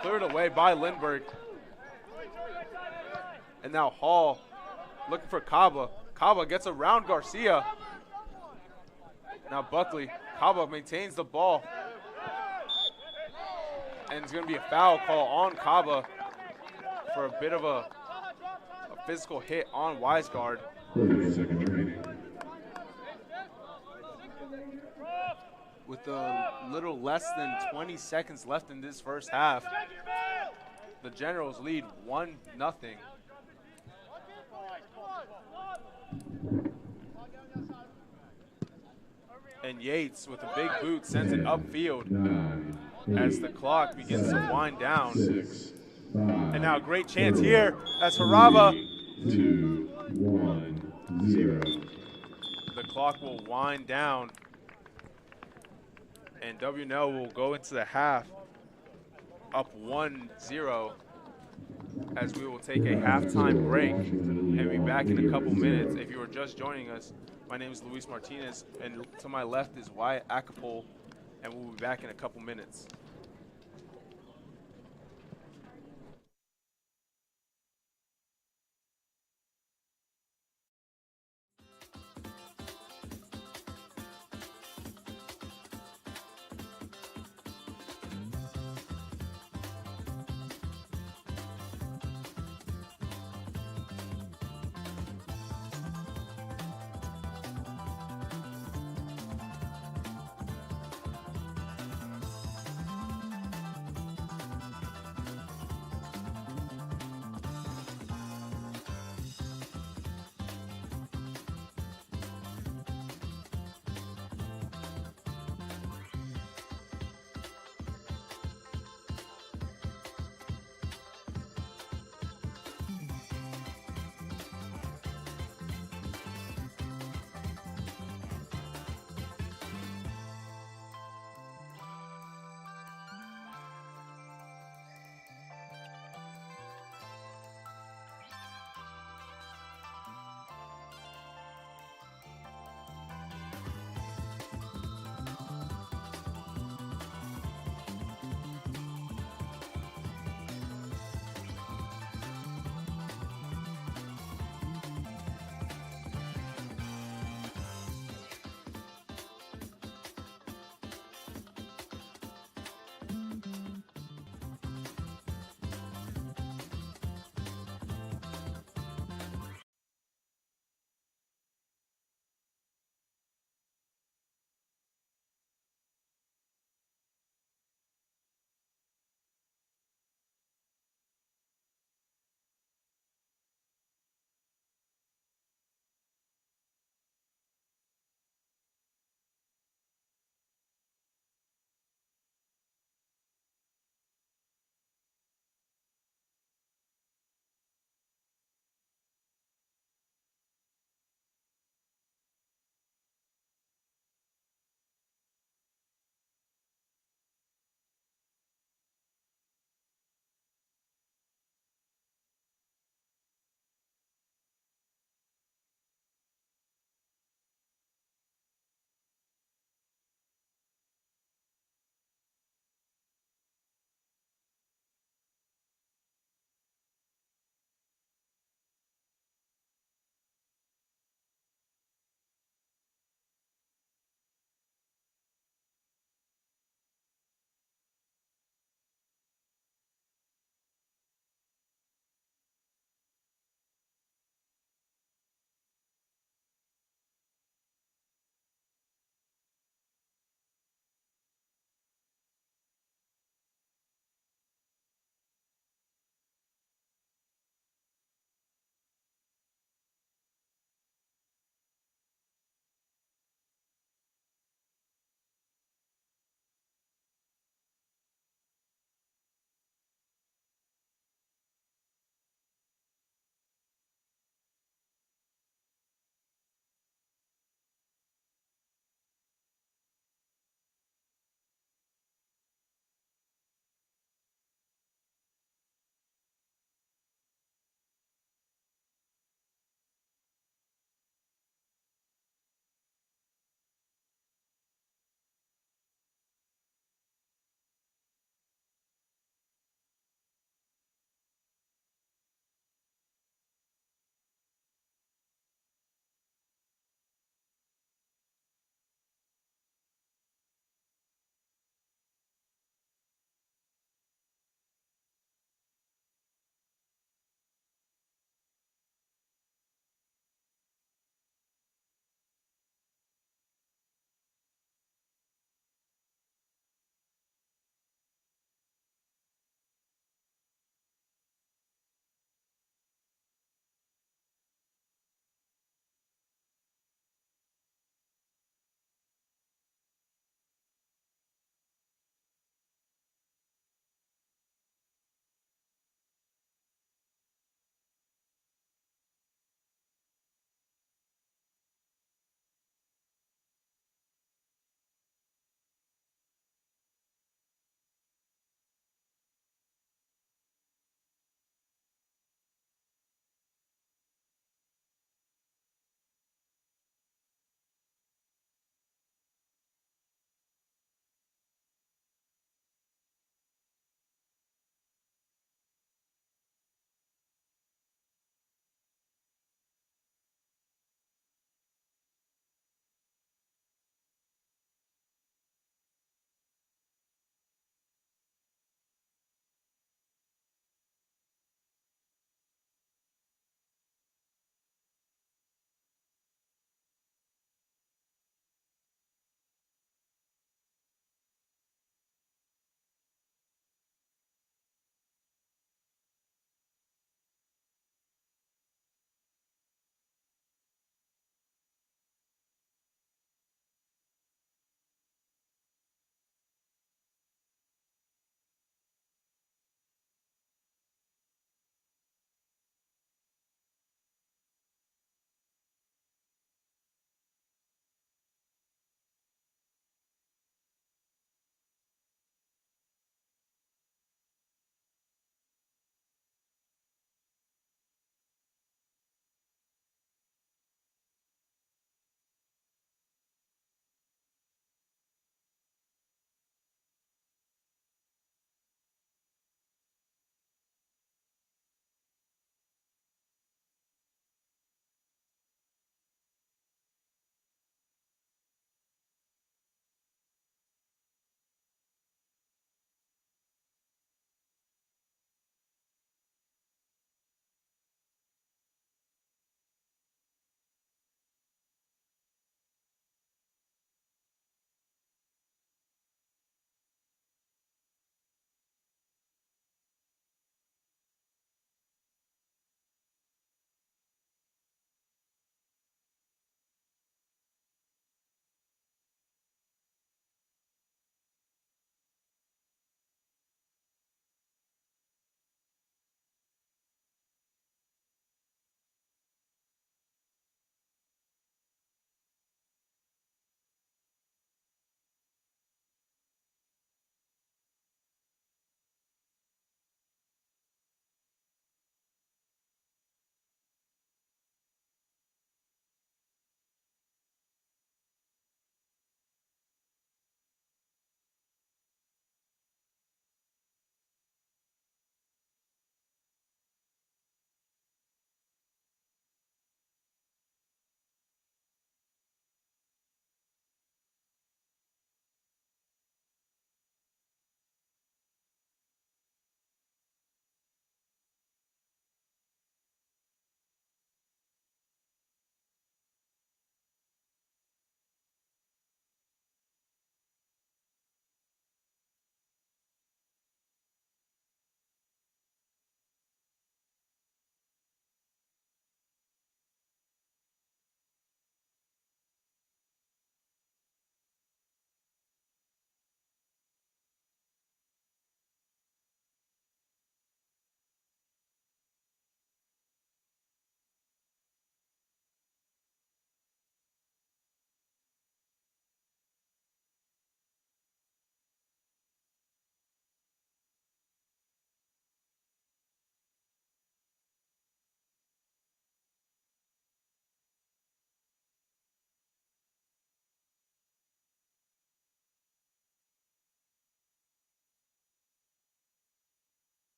Cleared away by Lindbergh. And now Hall looking for Cava. Cava gets around Garcia. Now Buckley. Cava maintains the ball. And it's going to be a foul call on Cava for a bit of a physical hit on Wiseguard. 30 seconds remaining. With a little less than 20 seconds left in this first half, the Generals lead 1-0. And Yates with a big boot sends it upfield 9, 8, as the clock begins to wind down. 6, 5, And now a great chance here as Harava. 2, 1, 0. The clock will wind down. And WNL will go into the half up 1-0 as we will take a halftime break and be back in a couple minutes. If you are just joining us, my name is Luis Martinez, and to my left is Wyatt Acapole, and we'll be back in a couple minutes.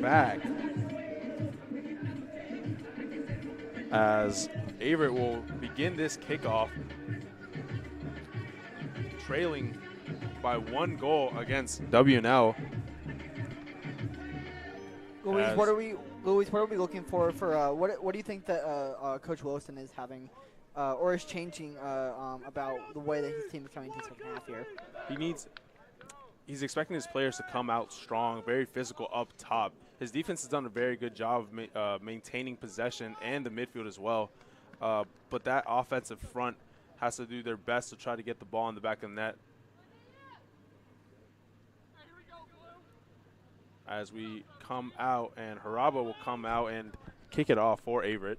back. As Averett will begin this kickoff trailing by 1 goal against WNL. Louise, what are we looking for what do you think that Coach Wilson is having or is changing about the way that his team is coming into the second half here? He's expecting his players to come out strong, very physical up top. His defense has done a very good job of maintaining possession and the midfield as well. But that offensive front has to do their best to try to get the ball in the back of the net. As we come out, and Haraba will come out and kick it off for Averett.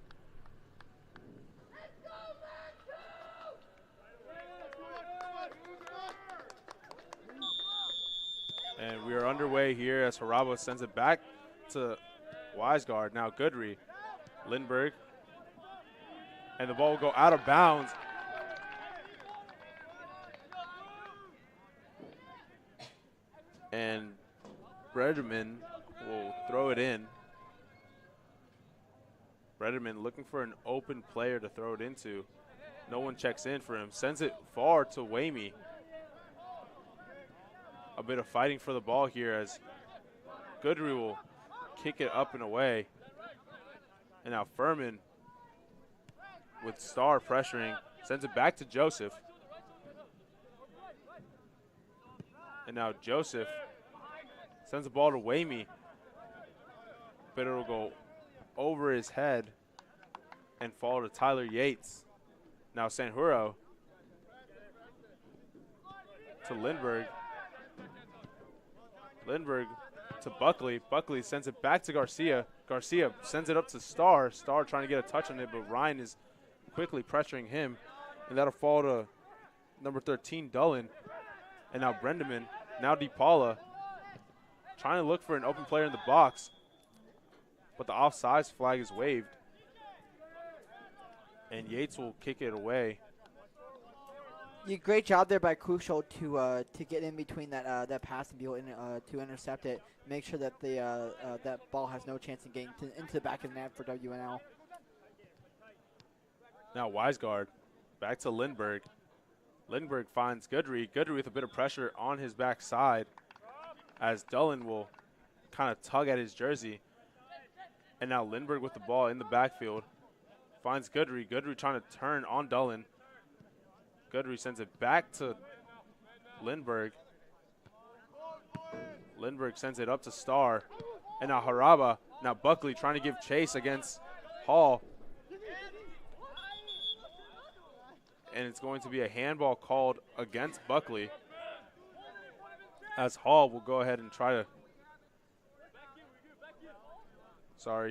And we are underway here as Haraba sends it back to Wiseguard. Now Goodry, Lindbergh, and the ball will go out of bounds. And Brederman will throw it in. Brederman looking for an open player to throw it into. No one checks in for him. Sends it far to Wamey. A bit of fighting for the ball here as Goodry will kick it up and away. And now Furman with Starr pressuring. Sends it back to Joseph. And now Joseph sends the ball to Wamey, but it'll go over his head and fall to Tyler Yates. Now Sanjuro to Lindbergh. Lindbergh to Buckley. Buckley sends it back to Garcia. Garcia sends it up to Starr. Starr trying to get a touch on it, but Ryan is quickly pressuring him, and that'll fall to number 13, Dullen. And now Brendaman, now DePaula, trying to look for an open player in the box, but the offsides flag is waved. And Yates will kick it away. Yeah, great job there by Crucial to get in between that pass and be able to intercept it, make sure that that ball has no chance of getting into the back of the net for WNL. Now Wiseguard back to Lindbergh. Lindbergh finds Goodry. Goodry with a bit of pressure on his backside, as Dullen will kind of tug at his jersey. And now Lindbergh with the ball in the backfield. Finds Goodry. Goodry trying to turn on Dullen. Goodry sends it back to Lindbergh. Lindbergh sends it up to Starr. And now Haraba. Now Buckley trying to give chase against Hall. And it's going to be a handball called against Buckley, as Hall will go ahead and try to,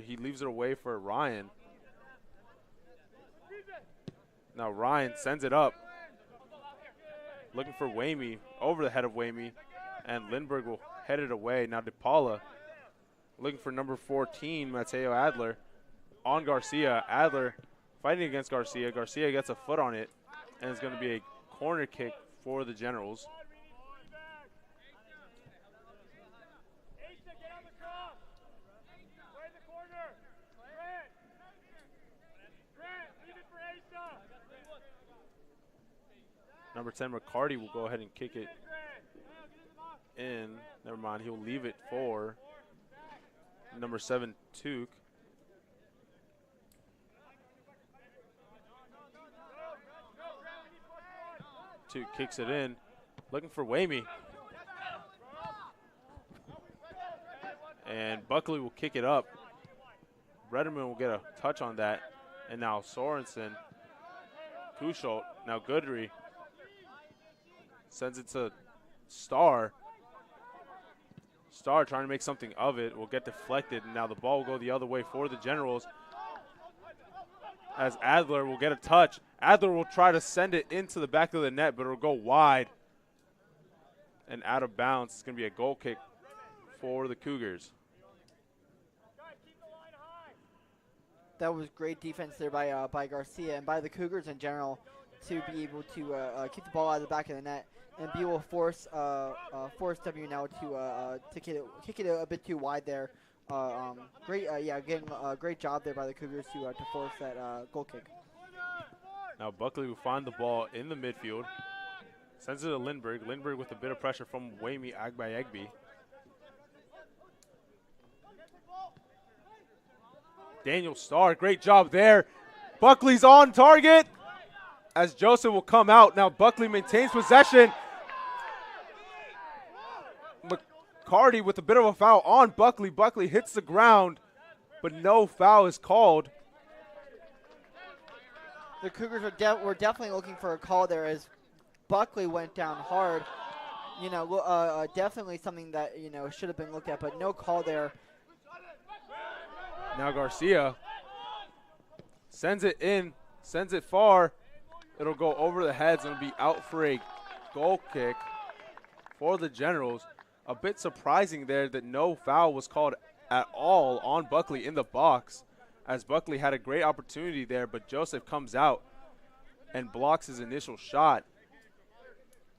he leaves it away for Ryan. Now Ryan sends it up, looking for Wamey, over the head of Wamey, and Lindbergh will head it away. Now DePaula looking for number 14, Mateo Adler, on Garcia. Adler fighting against Garcia. Garcia gets a foot on it, and it's going to be a corner kick for the Generals. Number 10, McCarty, will go ahead and kick it in. Never mind, he'll leave it for number 7, Tuke. Tuke kicks it in, looking for Wamey. And Buckley will kick it up. Brederman will get a touch on that. And now Sorensen, Kuschelt, now Goodry. Sends it to Starr. Starr trying to make something of it. Will get deflected, and now the ball will go the other way for the Generals, as Adler will get a touch. Adler will try to send it into the back of the net, but it'll go wide and out of bounds. It's going to be a goal kick for the Cougars. That was great defense there by Garcia and by the Cougars in general to be able to keep the ball out of the back of the net and be able to force WNL to kick it a bit too wide there Great job there by the Cougars to force that goal kick. Now Buckley will find the ball in the midfield. Sends it to Lindbergh. Lindbergh with a bit of pressure from Wamey Agbayegbe. Daniel Starr, great job there. Buckley's on target as Joseph will come out. Now Buckley maintains possession. McCarty with a bit of a foul on Buckley. Buckley hits the ground, but no foul is called. The Cougars were definitely looking for a call there as Buckley went down hard. Definitely something that, should have been looked at, but no call there. Now Garcia sends it in, sends it far. It'll go over the heads and be out for a goal kick for the Generals. A bit surprising there that no foul was called at all on Buckley in the box, as Buckley had a great opportunity there, but Joseph comes out and blocks his initial shot.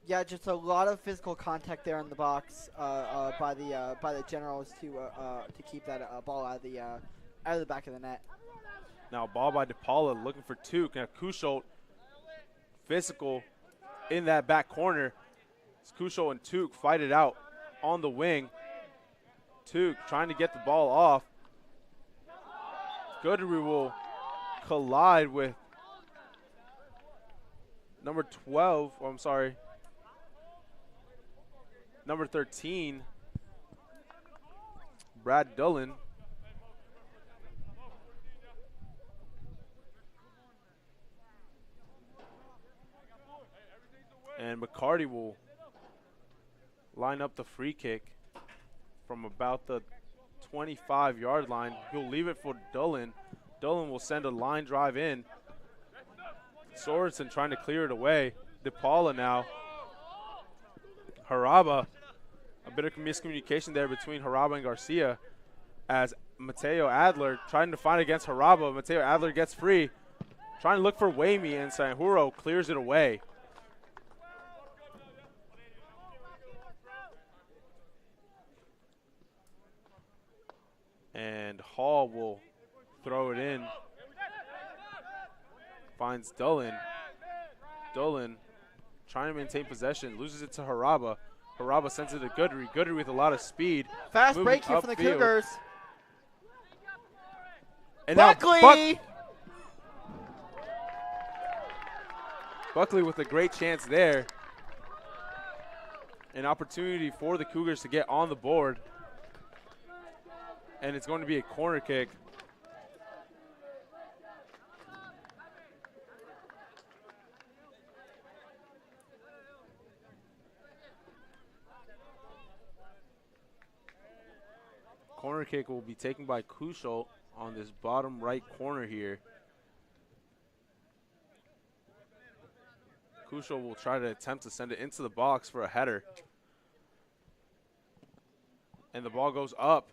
Yeah, just a lot of physical contact there in the box by the Generals to keep that ball out of the back of the net. Now ball by DePaula looking for Tuke. Now Kusholt physical in that back corner. Kusholt and Tuke fight it out on the wing. Tuke trying to get the ball off. Goodry will collide with number 12. Oh, I'm sorry. Number 13, Brad Dullen. And McCarty will line up the free kick from about the 25-yard line. He'll leave it for Dullen. Dullen will send a line drive in. Sorensen trying to clear it away. DePaula now. Haraba. A bit of miscommunication there between Haraba and Garcia as Mateo Adler trying to find against Haraba. Mateo Adler gets free. Trying to look for Wamey, and Sanjuro clears it away. And Hall will throw it in. Finds Dullen. Dullen trying to maintain possession, loses it to Haraba. Haraba sends it to Goodry. Goodry with a lot of speed. Fast break here from the Cougars. And Buckley! Buckley with a great chance there. An opportunity for the Cougars to get on the board. And it's going to be a corner kick. Corner kick will be taken by Kusholt on this bottom right corner here. Kusholt will try to attempt to send it into the box for a header. And the ball goes up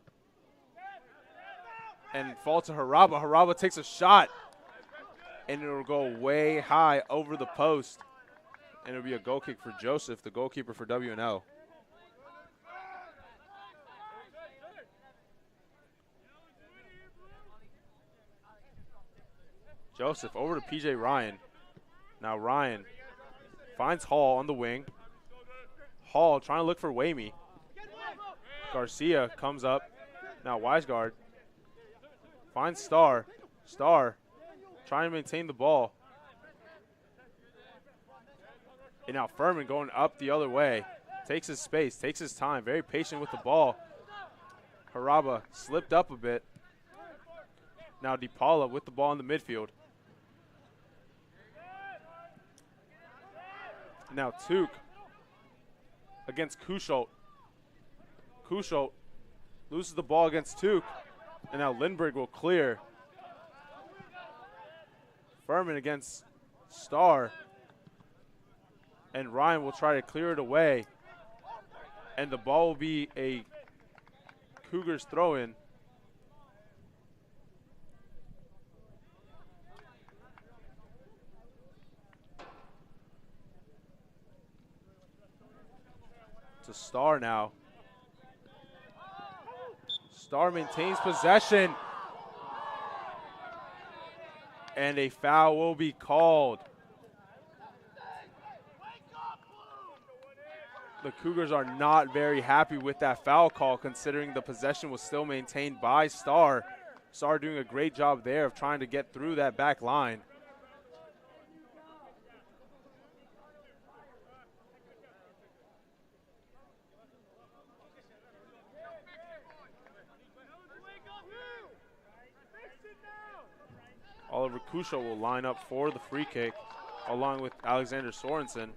and fall to Haraba. Haraba takes a shot, and it'll go way high over the post. And it'll be a goal kick for Joseph, the goalkeeper for WNO. Joseph over to PJ Ryan. Now Ryan finds Hall on the wing. Hall trying to look for Wamey. Garcia comes up. Now Weisgard finds Starr. Starr trying to maintain the ball. And now Furman going up the other way. Takes his space, takes his time, very patient with the ball. Haraba slipped up a bit. Now DePaula with the ball in the midfield. Now Tuke against Kusholt. Kusholt loses the ball against Tuke. And now Lindbergh will clear. Furman against Starr. And Ryan will try to clear it away. And the ball will be a Cougars throw-in. To Starr now. Star maintains possession. And a foul will be called. The Cougars are not very happy with that foul call, considering the possession was still maintained by Star. Star doing a great job there of trying to get through that back line. Oliver Kusho will line up for the free kick, along with Alexander Sorensen.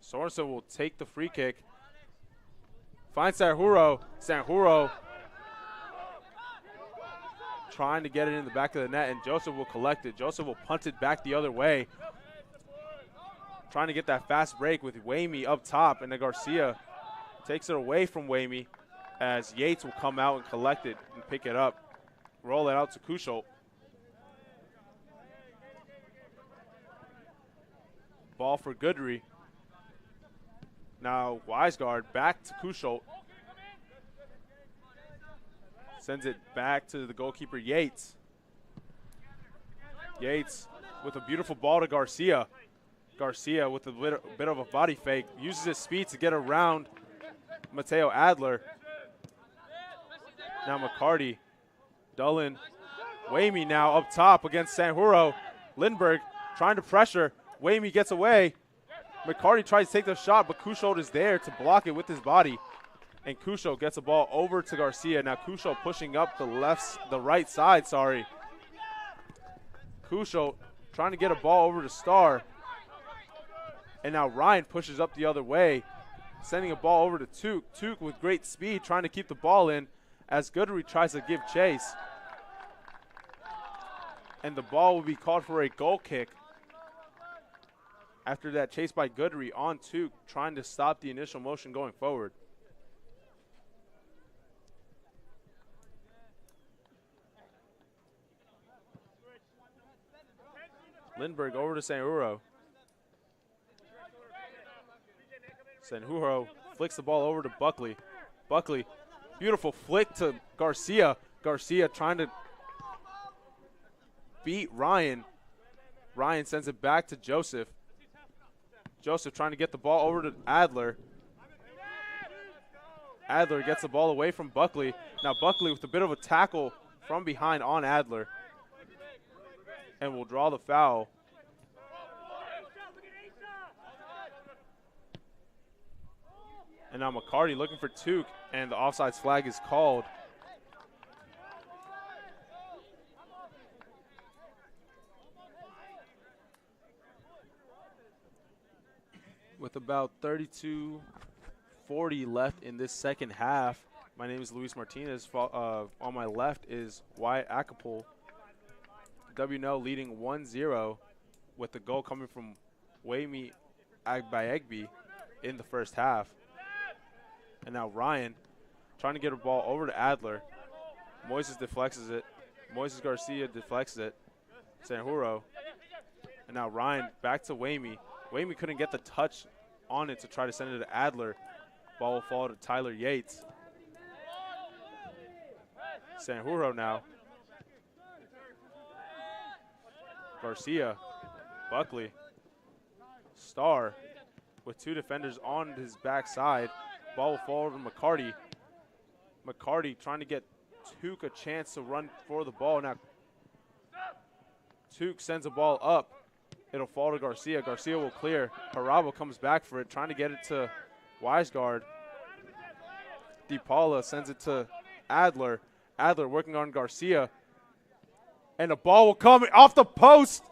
Sorensen will take the free kick. Finds Sanjuro. Sanjuro trying to get it in the back of the net, and Joseph will collect it. Joseph will punt it back the other way. Trying to get that fast break with Wamey up top, and then Garcia takes it away from Wamey as Yates will come out and collect it and pick it up. Roll it out to Kusho. Ball for Goodry. Now Wiseguard back to Kusho. Sends it back to the goalkeeper Yates. Yates with a beautiful ball to Garcia. Garcia with a bit of a body fake. Uses his speed to get around Mateo Adler. Now McCarty. Dullen. Wamey now up top against Sanjuro. Lindbergh trying to pressure. Wamey gets away. McCarty tries to take the shot, but Kusho is there to block it with his body. And Kusho gets the ball over to Garcia. Now Kusho pushing up the right side, sorry. Kusho trying to get a ball over to Star. And now Ryan pushes up the other way, sending a ball over to Tuke. Tuke with great speed trying to keep the ball in as Goodry tries to give chase. And the ball will be called for a goal kick after that chase by Goodry on Tuke, trying to stop the initial motion going forward. Lindbergh over to Sanjuro. Sanjuro flicks the ball over to Buckley. Buckley, beautiful flick to Garcia. Garcia trying to beat Ryan. Ryan sends it back to Joseph. Joseph trying to get the ball over to Adler. Adler gets the ball away from Buckley. Now Buckley with a bit of a tackle from behind on Adler. And will draw the foul. And now McCarty looking for Tuke, and the offsides flag is called. With about 32-40 left in this second half, my name is Luis Martinez. On my left is Wyatt Acapul. WNL leading 1-0 with the goal coming from Wamey Agbayegbe in the first half. And now Ryan trying to get a ball over to Adler. Moises deflects it. Moises Garcia deflects it. Sanjuro. And now Ryan back to Wamey. Wamey couldn't get the touch on it to try to send it to Adler. Ball will fall to Tyler Yates. Sanjuro now. Garcia. Buckley. Star with two defenders on his backside. Ball will fall to McCarty. McCarty trying to get Tuke a chance to run for the ball. Now Tuke sends a ball up. It'll fall to Garcia. Garcia will clear. Harabo comes back for it, trying to get it to Wiseguard. DePaula sends it to Adler. Adler working on Garcia. And the ball will come off the post.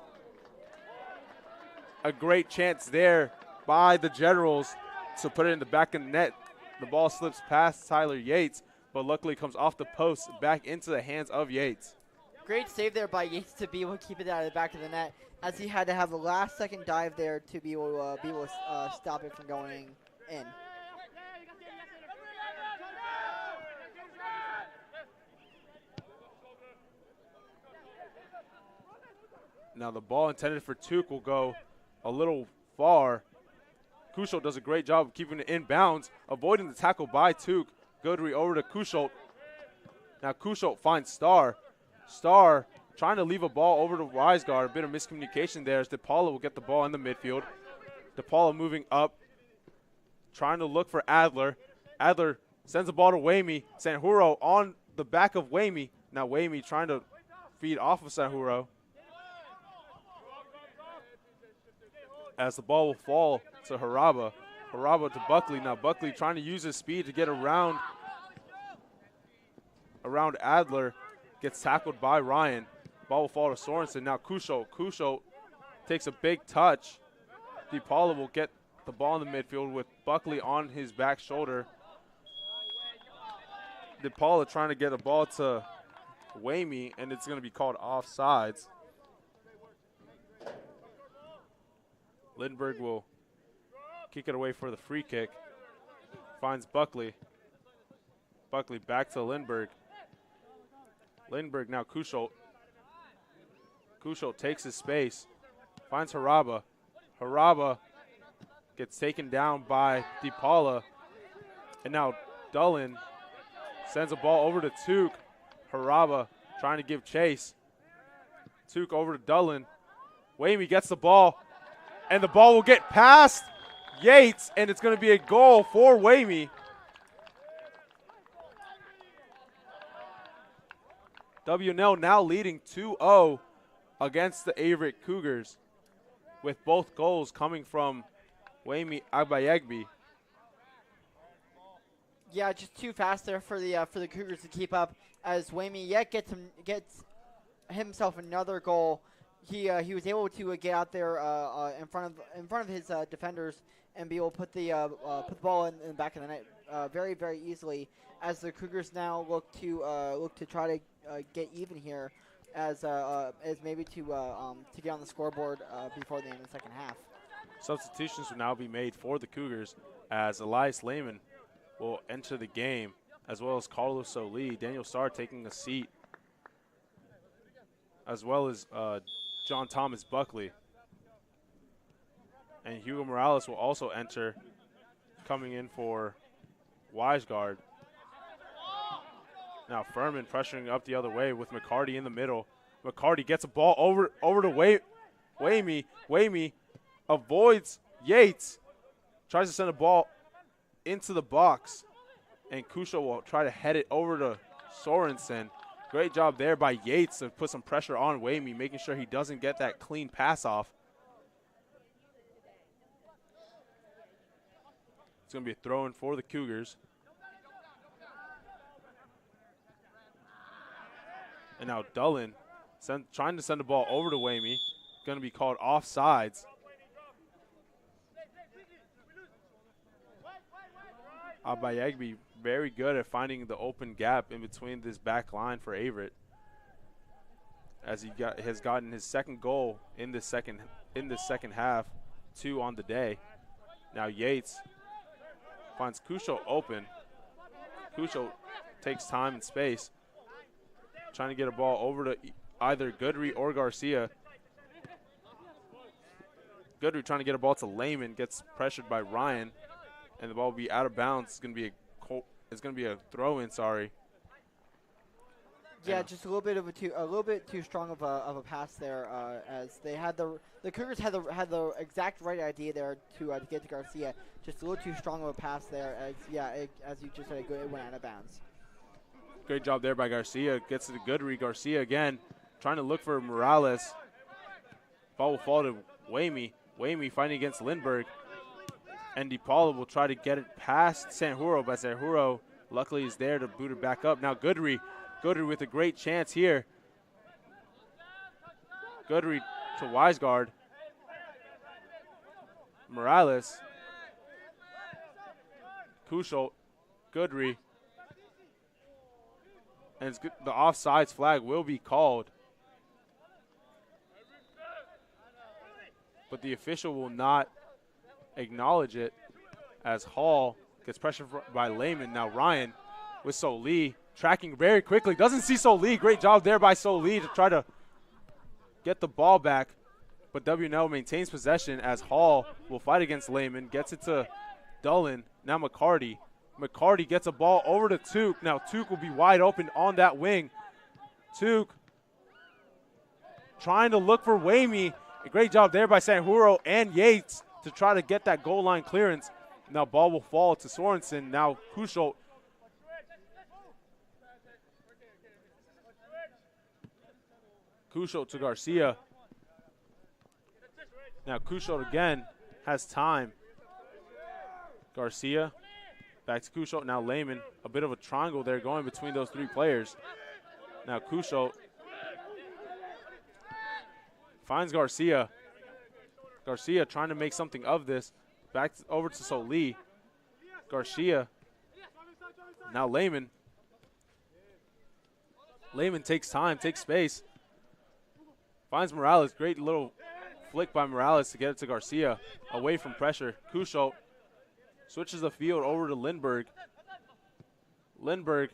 A great chance there by the Generals to put it in the back of the net. The ball slips past Tyler Yates, but luckily comes off the post back into the hands of Yates. Great save there by Yates to be able to keep it out of the back of the net, as he had to have the last second dive there to be able to stop it from going in. Now the ball intended for Tuke will go a little far. Kusholt does a great job of keeping it in bounds, avoiding the tackle by Took. Goodry over to Kusholt. Now Kusholt finds Starr. Starr trying to leave a ball over to Wiseguard. A bit of miscommunication there as DePaula will get the ball in the midfield. DePaula moving up, trying to look for Adler. Adler sends the ball to Wamey. Sanjuro on the back of Wamey. Now Wamey trying to feed off of Sanjuro. As the ball will fall to Haraba. Haraba to Buckley. Now Buckley trying to use his speed to get around Adler. Gets tackled by Ryan. Ball will fall to Sorensen. Now Kusholt. Kusholt takes a big touch. DePaula will get the ball in the midfield with Buckley on his back shoulder. DePaula trying to get a ball to Wamey, and it's going to be called offsides. Lindbergh will kick it away for the free kick. Finds Buckley. Buckley back to Lindbergh. Lindbergh now Kusholt. Kusholt takes his space. Finds Haraba. Haraba gets taken down by DePaula. And now Dullen sends a ball over to Took. Haraba trying to give chase. Took over to Dullen. Wamey gets the ball. And the ball will get past Yates. And it's going to be a goal for Wamey. WNL now leading 2-0 against the Averett Cougars, with both goals coming from Wamey Agbayegbe. Yeah, just too fast there for the Cougars to keep up. As Wamey yet gets himself another goal. He was able to get out there in front of his defenders and be able to put the ball in the back of the net very, very easily. As the Cougars now look to try to get even here, as maybe to get on the scoreboard before the end of the second half. Substitutions will now be made for the Cougars as Elias Lehman will enter the game, as well as Carlos Solie. Daniel Starr taking a seat, as well as John Thomas Buckley. And Hugo Morales will also enter, coming in for Wiseguard. Now Furman pressuring up the other way with McCarty in the middle. McCarty gets a ball over to Wamey. Wamey avoids Yates. Tries to send a ball into the box. And Kusho will try to head it over to Sorensen. Great job there by Yates to put some pressure on Wamey, making sure he doesn't get that clean pass off. It's going to be a throw-in for the Cougars. And now Dullen trying to send the ball over to Wamey. Going to be called offsides. Abayegbe very good at finding the open gap in between this back line for Averett, as he has gotten his second goal in this second half, 2 on the day. Now Yates finds Kusho open. Kusho takes time and space, trying to get a ball over to either Goodry or Garcia. Goodry trying to get a ball to Lehman, gets pressured by Ryan, and the ball will be out of bounds. It's going to be a throw-in. Sorry. Yeah, just a little bit too strong of a pass there. As they had the Cougars had the exact right idea there to get to Garcia. Just a little too strong of a pass there. As you just said, it went out of bounds. Great job there by Garcia. Gets to the Goodry. Garcia again trying to look for Morales. Ball will fall to Wamey. Wamey fighting against Lindbergh. And DePaula will try to get it past Sanjuro, but Sanjuro luckily is there to boot it back up. Now Goodry with a great chance here. Goodry to Wiseguard. Morales. Kusholt. Goodry. And the offsides flag will be called. But the official will not acknowledge it, as Hall gets pressured by Lehman. Now Ryan with Solie tracking very quickly. Doesn't see Solie. Great job there by Solie to try to get the ball back. but WNL maintains possession as Hall will fight against Lehman, gets it to Dullen, now McCarty. McCarty gets a ball over to Took. Now Took will be wide open on that wing. Took trying to look for Wamey. A great job there by Sanjuro and Yates to try to get that goal line clearance. Now ball will fall to Sorensen. Now Kusholt. Kusholt to Garcia. Now Kusholt again has time. Garcia back to Kusholt. Now Lehman. A bit of a triangle there going between those three players. Now Kusholt finds Garcia. Garcia trying to make something of this. Back over to Solie. Garcia. Now Lehman. Lehman takes time, takes space. Finds Morales. Great little flick by Morales to get it to Garcia. Away from pressure. Kusholt switches the field over to Lindbergh. Lindbergh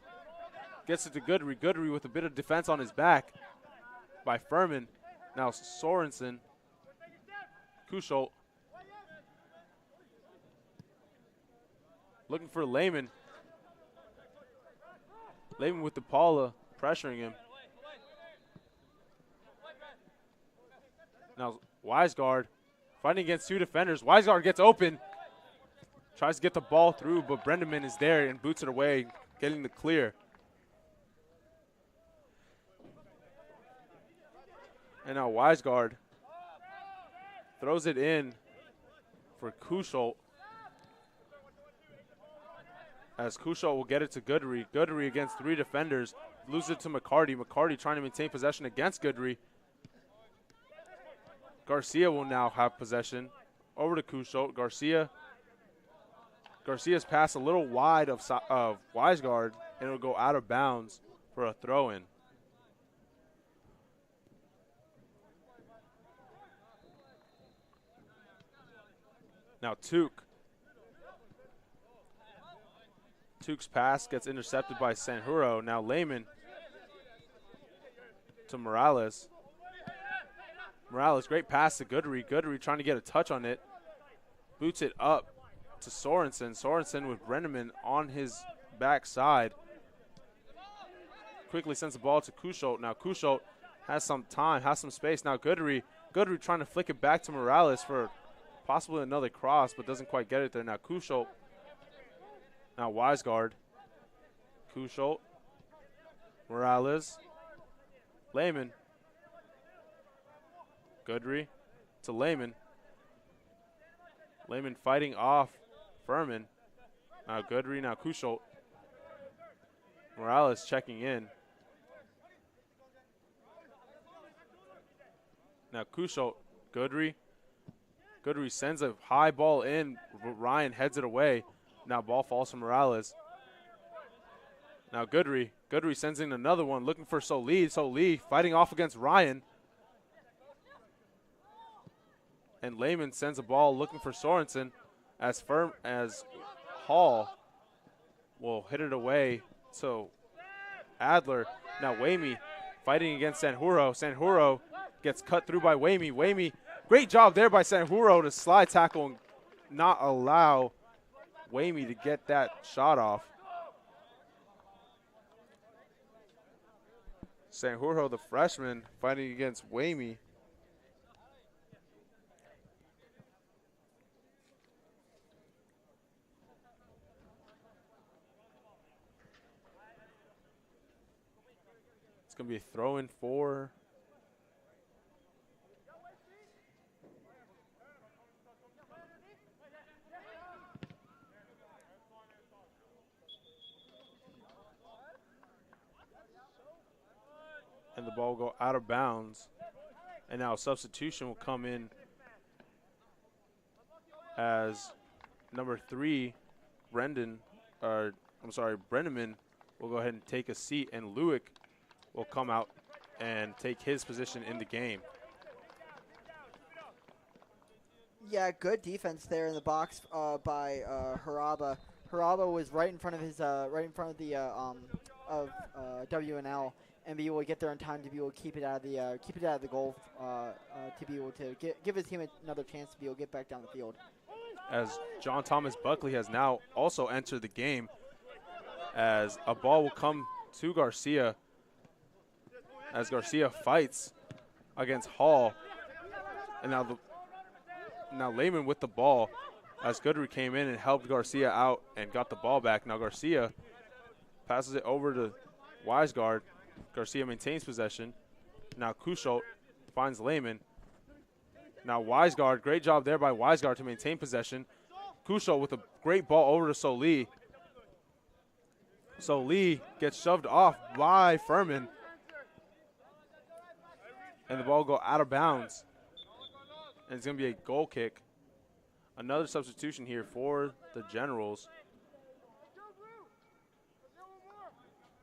gets it to Goodry. Goodry with a bit of defense on his back by Furman. Now Sorensen. Kusholt. Looking for Lehman. Lehman with the Paula pressuring him. Now Wiseguard fighting against two defenders. Wiseguard gets open. Tries to get the ball through, but Brendeman is there and boots it away, getting the clear. And now Wiseguard throws it in for Kusholt. As Kusholt will get it to Goodry. Goodry against three defenders. Loses it to McCarty. McCarty trying to maintain possession against Goodry. Garcia will now have possession. Over to Kusholt. Garcia's pass a little wide of Wiseguard, and it'll go out of bounds for a throw-in. Now Took. Took's pass gets intercepted by Sanjuro. Now Lehman to Morales. Morales, great pass to Goodry. Goodry trying to get a touch on it. Boots it up to Sorensen. Sorensen with Brenneman on his backside. Quickly sends the ball to Kusholt. Now Kusholt has some time, has some space. Now Goodry trying to flick it back to Morales for possibly another cross, but doesn't quite get it there. Now Kusholt. Now Wiseguard. Kusholt. Morales. Lehman. Goodry to Lehman. Lehman fighting off Furman. Now Goodry, now Kusholt. Morales checking in. Now Kusholt, Goodry. Goodry sends a high ball in. Ryan heads it away. Now ball falls to Morales. Now Goodry. Goodry sends in another one looking for Solie. Solie fighting off against Ryan. And Lehman sends a ball looking for Sorensen as Hall will hit it away to Adler. Now Wamey fighting against Sanjuro. Sanjuro gets cut through by Wamey. Wamey, great job there by Sanjuro to slide tackle and not allow Wamey to get that shot off. Sanjuro, the freshman, fighting against Wamey. It's going to be a throw-in for and the ball will go out of bounds. And now a substitution will come in as number 3, Brenneman will go ahead and take a seat, and Lewick will come out and take his position in the game. Yeah, good defense there in the box by Haraba. Harabo was right in front of his right in front of the WNL, and be able to get there in time to be able to keep it out of the goal to be able to give his team another chance to be able to get back down the field. As John Thomas Buckley has now also entered the game, as a ball will come to Garcia, as Garcia fights against Hall, and now Lehman with the ball, as Goodry came in and helped Garcia out and got the ball back. Now Garcia passes it over to Wiseguard. Garcia maintains possession. Now Kuschult finds Lehman. Now Wiseguard, great job there by Wiseguard to maintain possession. Kuschult with a great ball over to Soli. Soli gets shoved off by Furman, and the ball will go out of bounds. And it's going to be a goal kick. Another substitution here for the Generals,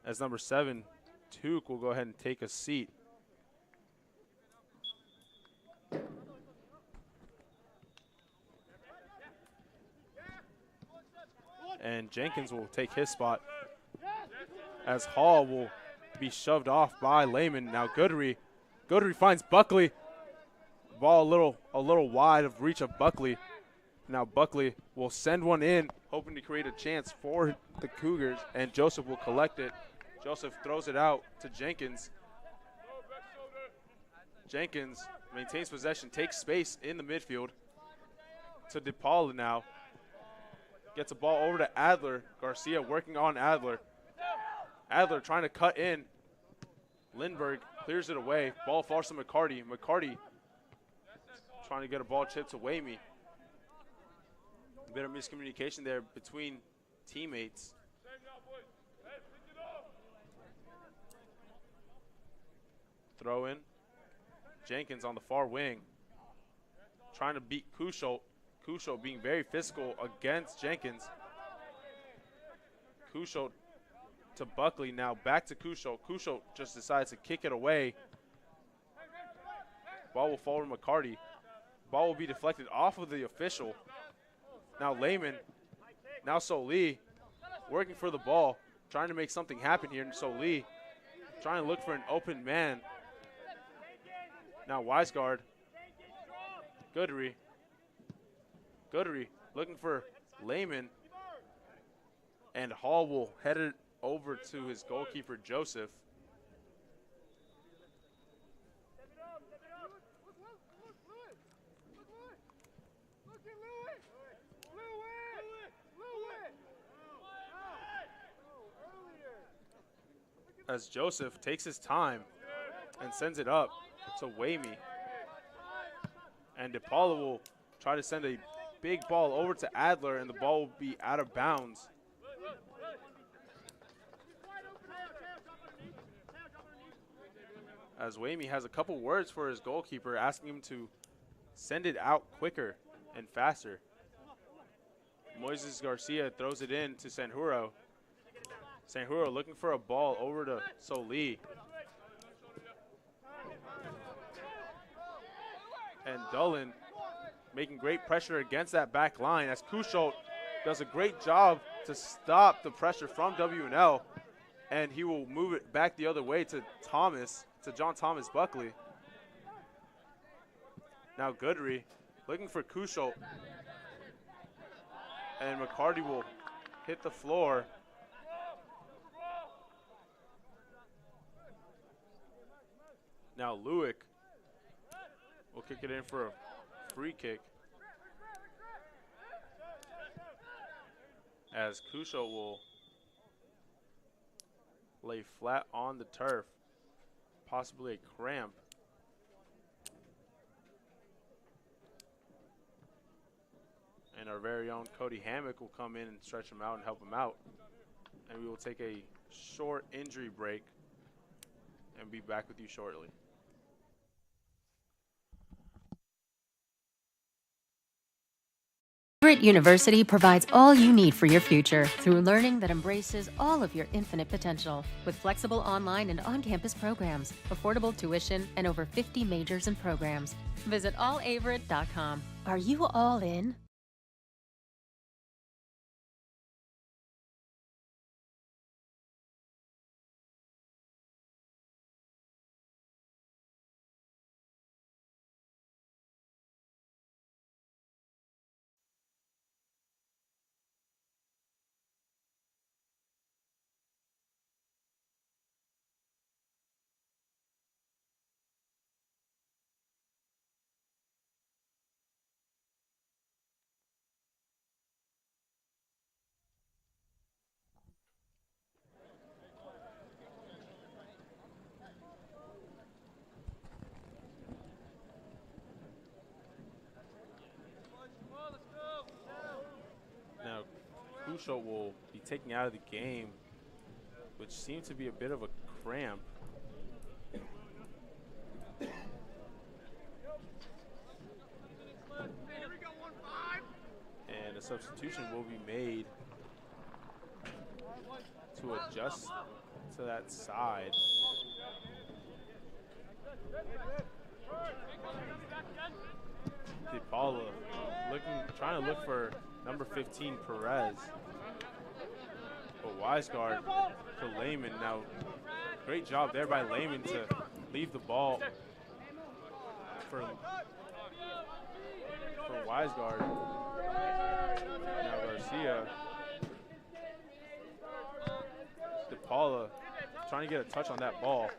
as number 7, Tuke, will go ahead and take a seat. And Jenkins will take his spot, as Hall will be shoved off by Lehman. Now Goodry finds Buckley. Ball a little wide of reach of Buckley. Now Buckley will send one in, hoping to create a chance for the Cougars, and Joseph will collect it. Joseph throws it out to Jenkins. Jenkins maintains possession, takes space in the midfield to DePaula now. Gets a ball over to Adler. Garcia working on Adler. Adler trying to cut in. Lindbergh clears it away. Ball falls to McCarty. McCarty trying to get a ball chipped to Wamey. A bit of miscommunication there between teammates. Throw in. Jenkins on the far wing, trying to beat Kuschult. Kuschult being very physical against Jenkins. Kuschult to Buckley, now back to Kuschult. Kuschult just decides to kick it away. Ball will fall to McCarty. Ball will be deflected off of the official. Now Lehman, now Soli working for the ball, trying to make something happen here. And Soli trying to look for an open man. Now Wiseguard, Goodry looking for Lehman, and Hall will head it over to his goalkeeper, Joseph. As Joseph takes his time and sends it up to Wamey. And DePaula will try to send a big ball over to Adler, and the ball will be out of bounds. As Wamey has a couple words for his goalkeeper, asking him to send it out quicker and faster. Moises Garcia throws it in to Sanjuro. Sanjuro looking for a ball over to Soli. And Dullen making great pressure against that back line, as Kuschult does a great job to stop the pressure from WNL, and he will move it back the other way to John Thomas Buckley. Now Goodry looking for Kuschult, and McCarty will hit the floor. Now Lewick will kick it in for a free kick, as Kuschult will lay flat on the turf, possibly a cramp. And our very own Cody Hammock will come in and stretch him out and help him out. And we will take a short injury break and be back with you shortly. Averett University provides all you need for your future through learning that embraces all of your infinite potential. With flexible online and on-campus programs, affordable tuition, and over 50 majors and programs. Visit allaverett.com. Are you all in? Crucial will be taken out of the game, which seemed to be a bit of a cramp. And a substitution will be made to adjust to that side. DePaula trying to look for number 15, Perez. But Wiseguard for Lehman. Now, great job there by Lehman to leave the ball for Wiseguard. Now Garcia. DePaula trying to get a touch on that ball.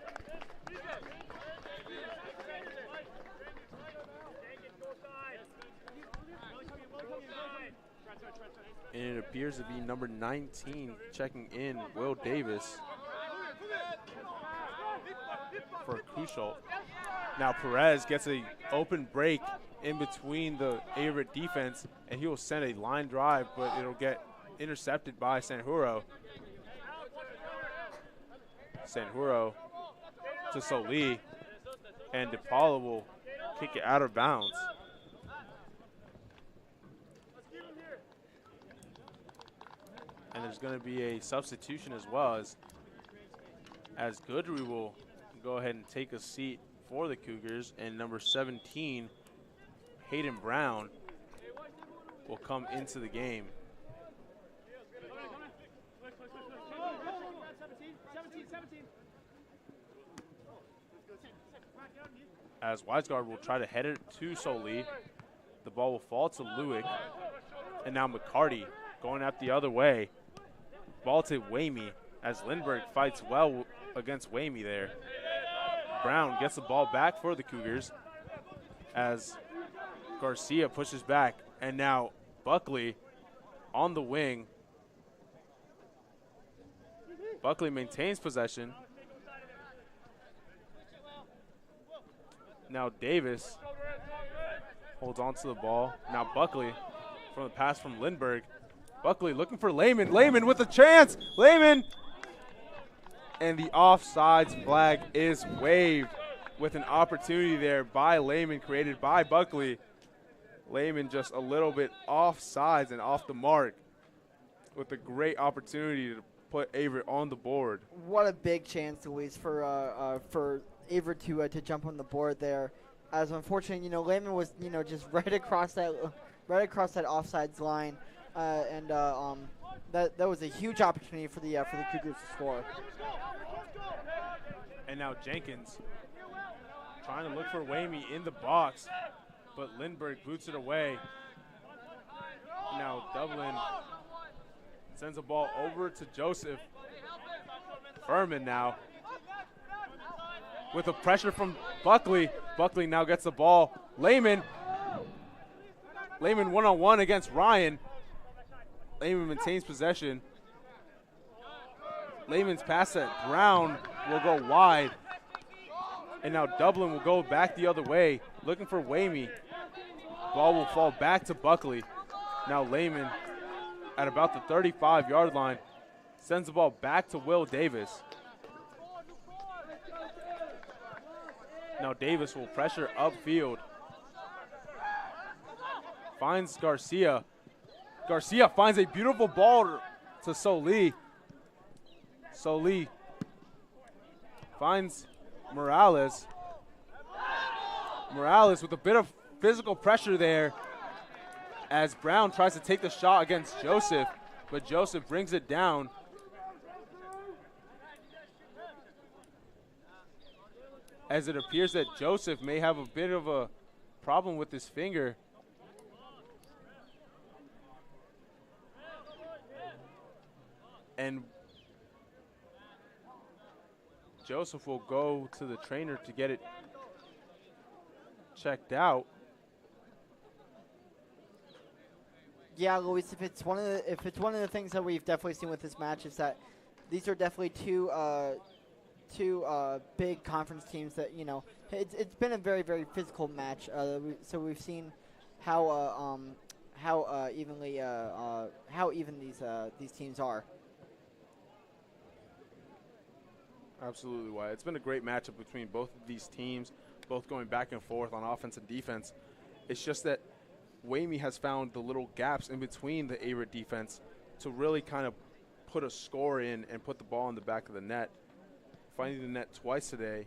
And it appears to be number 19 checking in, Will Davis for Crucial. Now Perez gets an open break in between the Averett defense, and he will send a line drive, but it'll get intercepted by Sanjuro. Sanjuro to Soli, and DePaula will kick it out of bounds. And there's going to be a substitution as well, as Goodry will go ahead and take a seat for the Cougars, and number 17, Hayden Brown, will come into the game. As Wiseguard will try to head it to Soli. The ball will fall to Lewick, and now McCarty going out the other way. Ball to Wamey as Lindbergh fights well against Wamey there. Brown gets the ball back for the Cougars as Garcia pushes back, and now Buckley on the wing. Buckley maintains possession. Now Davis holds on to the ball. Now Buckley from the pass from Lindbergh. Buckley looking for Lehman. Lehman with a chance. Lehman. And the offsides flag is waved with an opportunity there by Lehman created by Buckley. Lehman just a little bit offsides and off the mark with a great opportunity to put Averett on the board. What a big chance, Luis, for Averett to jump on the board there. As unfortunately, Lehman was just right across that offsides line. That was a huge opportunity for the Cougars to score. And now Jenkins trying to look for Wamey in the box, but Lindbergh boots it away. Now Dublin sends the ball over to Joseph. Furman now with a pressure from Buckley. Buckley now gets the ball. Lehman one-on-one against Ryan. Lehman maintains possession. Lehman's pass at Brown will go wide. And now Dublin will go back the other way, looking for Wamey. Ball will fall back to Buckley. Now Lehman at about the 35-yard line sends the ball back to Will Davis. Now Davis will pressure upfield. Finds Garcia. Garcia finds a beautiful ball to Soli. Soli finds Morales. Morales with a bit of physical pressure there as Brown tries to take the shot against Joseph, but Joseph brings it down. As it appears that Joseph may have a bit of a problem with his finger. And Joseph will go to the trainer to get it checked out. Yeah, Luis, if it's one of the things that we've definitely seen with this match is that these are definitely two big conference teams that it's been a very, very physical match. So we've seen how how even these teams are. Absolutely, Wyatt. It's been a great matchup between both of these teams, both going back and forth on offense and defense. It's just that Wamey has found the little gaps in between the Averett defense to really kind of put a score in and put the ball in the back of the net. Finding the net twice today.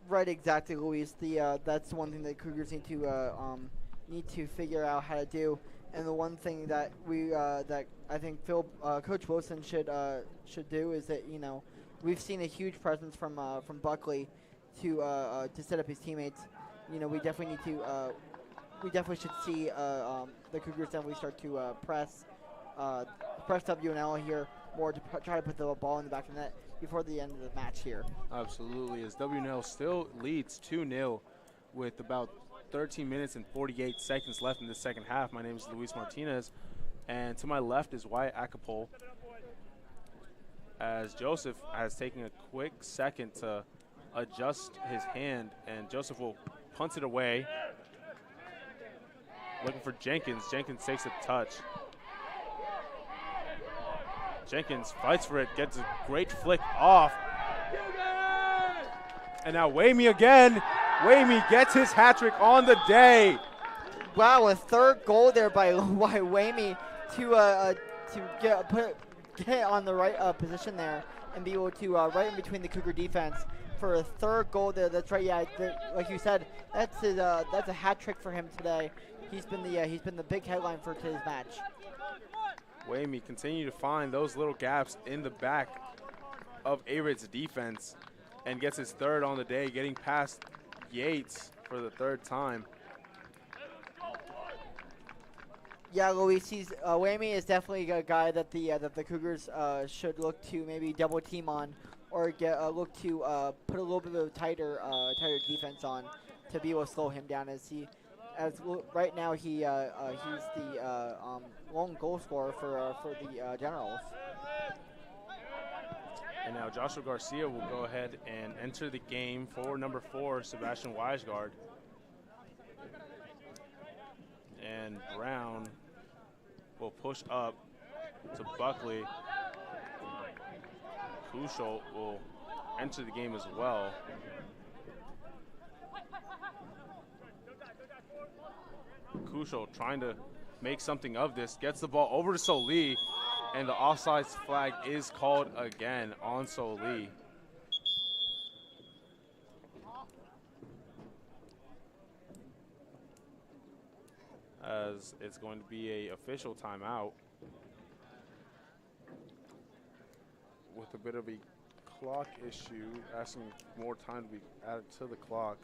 Right, exactly, Luis. That's one thing that Cougars need to figure out how to do. And the one thing that that I think Coach Wilson should do is that we've seen a huge presence from Buckley to set up his teammates. We definitely should see the Cougars definitely start to press WNL here more to try to put the ball in the back of the net before the end of the match here. Absolutely, as WNL still leads 2-0 with about 13 minutes and 48 seconds left in the second half. My name is Luis Martinez, and to my left is Wyatt Acapole, as Joseph has taken a quick second to adjust his hand, and Joseph will punt it away. Looking for Jenkins. Jenkins takes a touch. Jenkins fights for it, gets a great flick off. And now Wamey again. Wamey gets his hat trick on the day. Wow, a third goal there by Wamey to get on the right position there and be able to right in between the Cougar defense for a third goal there. That's right. Yeah, like you said, that's a hat trick for him today. He's been the big headline for today's match. Wamey continue to find those little gaps in the back of Averett's defense and gets his third on the day, getting past Yates for the third time. Yeah, Luis, Wamey is definitely a guy that the Cougars should look to maybe double team on, or look to put a little bit of tighter defense on to be able to slow him down. Right now he's the lone goal scorer for the Generals. And now Joshua Garcia will go ahead and enter the game for number 4, Sebastian Weisgard. And Brown will push up to Buckley. Kuschel will enter the game as well. Kuschel trying to make something of this, gets the ball over to Solie, and the offside flag is called again on Solie. As it's going to be an official timeout with a bit of a clock issue, asking more time to be added to the clock.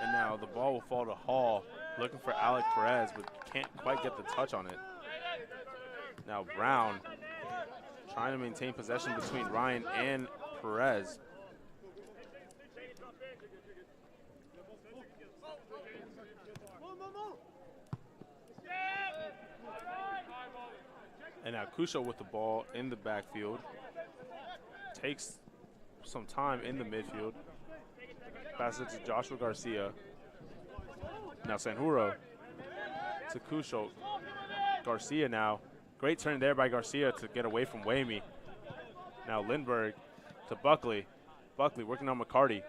And now the ball will fall to Hall, looking for Alec Perez, but can't quite get the touch on it. Now Brown trying to maintain possession between Ryan and Perez. And now Kuschel with the ball in the backfield. Takes some time in the midfield. Passes it to Joshua Garcia. Now Sanjuro to Kuschel. Garcia now. Great turn there by Garcia to get away from Wamey. Now Lindbergh to Buckley. Buckley working on McCarty.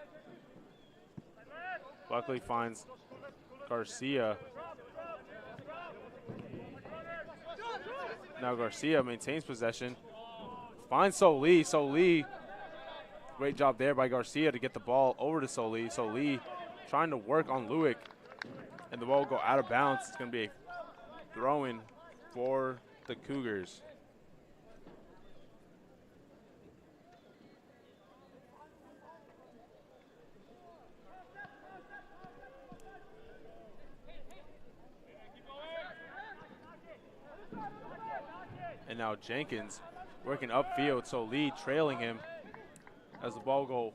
Buckley finds Garcia. Now Garcia maintains possession. Finds Solie. Solie, great job there by Garcia to get the ball over to Solie. Solie trying to work on Lewick. And the ball will go out of bounds. It's going to be a throw-in for the Cougars. And now Jenkins working upfield, so Lee trailing him as the ball go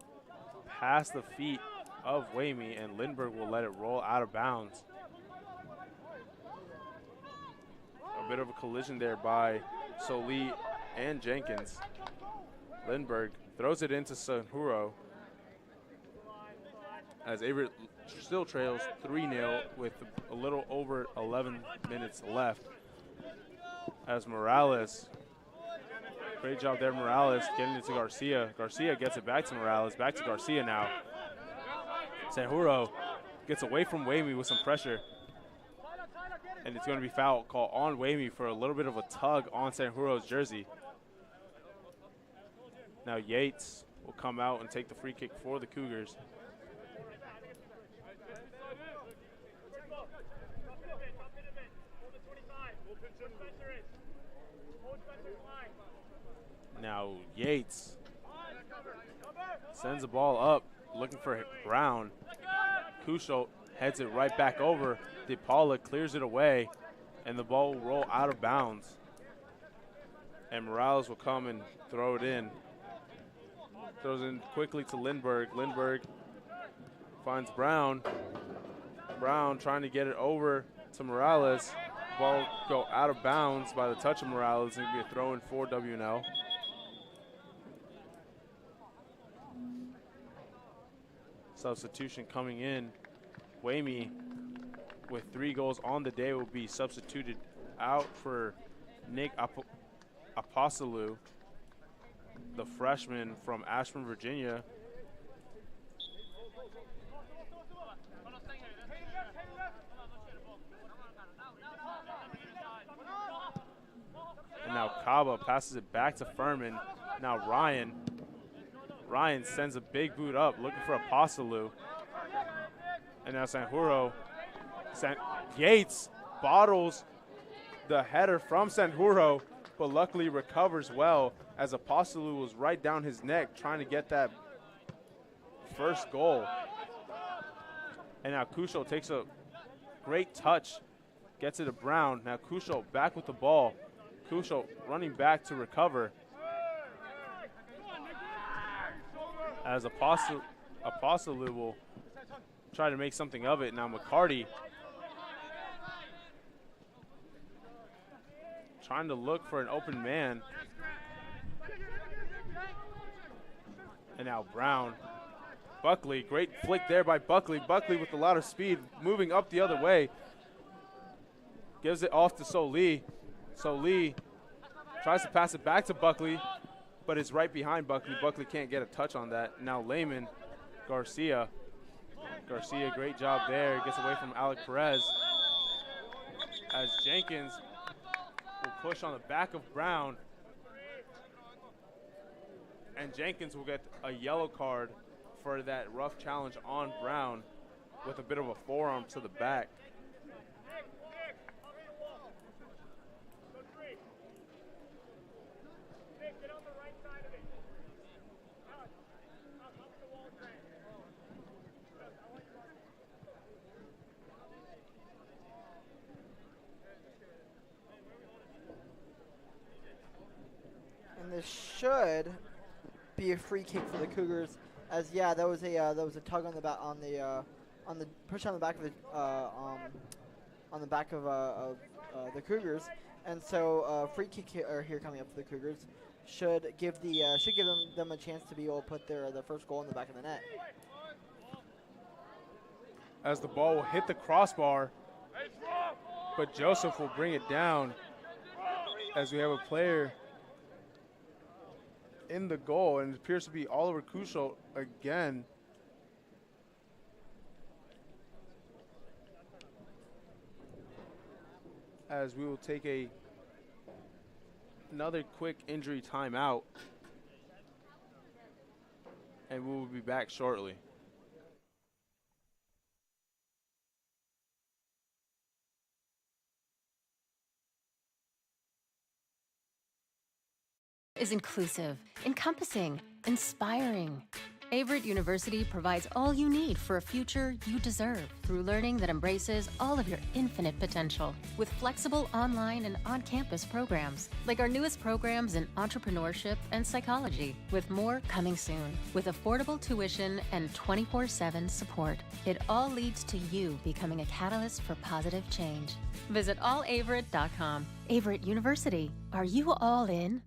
past the feet of Wamey, and Lindbergh will let it roll out of bounds. bit of a collision there by Soli and Jenkins. Lindbergh throws it into Sanjuro as Averett still trails 3-0 with a little over 11 minutes left. As Morales, great job there, Morales getting it to Garcia. Garcia gets it back to Morales, back to Garcia now. Sanjuro gets away from Wamey with some pressure. And it's going to be foul call on Wamey for a little bit of a tug on Sanjuro's jersey. Now Yates will come out and take the free kick for the Cougars. Now Yates sends the ball up, looking for Brown. Kuschel heads it right back over. DePaula clears it away, and the ball will roll out of bounds. And Morales will come and throw it in. Throws in quickly to Lindbergh. Lindbergh finds Brown. Brown trying to get it over to Morales. Ball go out of bounds by the touch of Morales. It's going to be a throw in for WNL. Substitution coming in. Wamey, with 3 goals on the day, will be substituted out for Nick Apostolou, the freshman from Ashburn, Virginia. And now Kaba passes it back to Furman. Now Ryan sends a big boot up, looking for Apostolou. And now Sanjuro. Yates bottles the header from Sanjuro, but luckily recovers well as Apostolou was right down his neck trying to get that first goal. And now Kuschel takes a great touch, gets it to Brown. Now Kuschel back with the ball. Kuschel running back to recover. As Apostolou will try to make something of it. Now McCarty trying to look for an open man. And now Brown. Buckley, great flick there by Buckley. Buckley with a lot of speed, moving up the other way. Gives it off to Soli. Soli tries to pass it back to Buckley, but it's right behind Buckley. Buckley can't get a touch on that. Now Lehman, Garcia. Garcia, great job there. Gets away from Alec Perez. As Jenkins will push on the back of Brown. And Jenkins will get a yellow card for that rough challenge on Brown with a bit of a forearm to the back. And this should be a free kick for the Cougars, as that was a tug on the push on the back of the Cougars, and so free kick here coming up for the Cougars should give them a chance to be able to put their first goal in the back of the net. As the ball will hit the crossbar, but Joseph will bring it down as we have a player in the goal, and it appears to be Oliver Kuschel again. As we will take another quick injury timeout, and we will be back shortly. Is inclusive, encompassing, inspiring. Averett University provides all you need for a future you deserve through learning that embraces all of your infinite potential. With flexible online and on-campus programs, like our newest programs in entrepreneurship and psychology, with more coming soon. With affordable tuition and 24/7 support, it all leads to you becoming a catalyst for positive change. Visit allaverett.com. Averett University. Are you all in?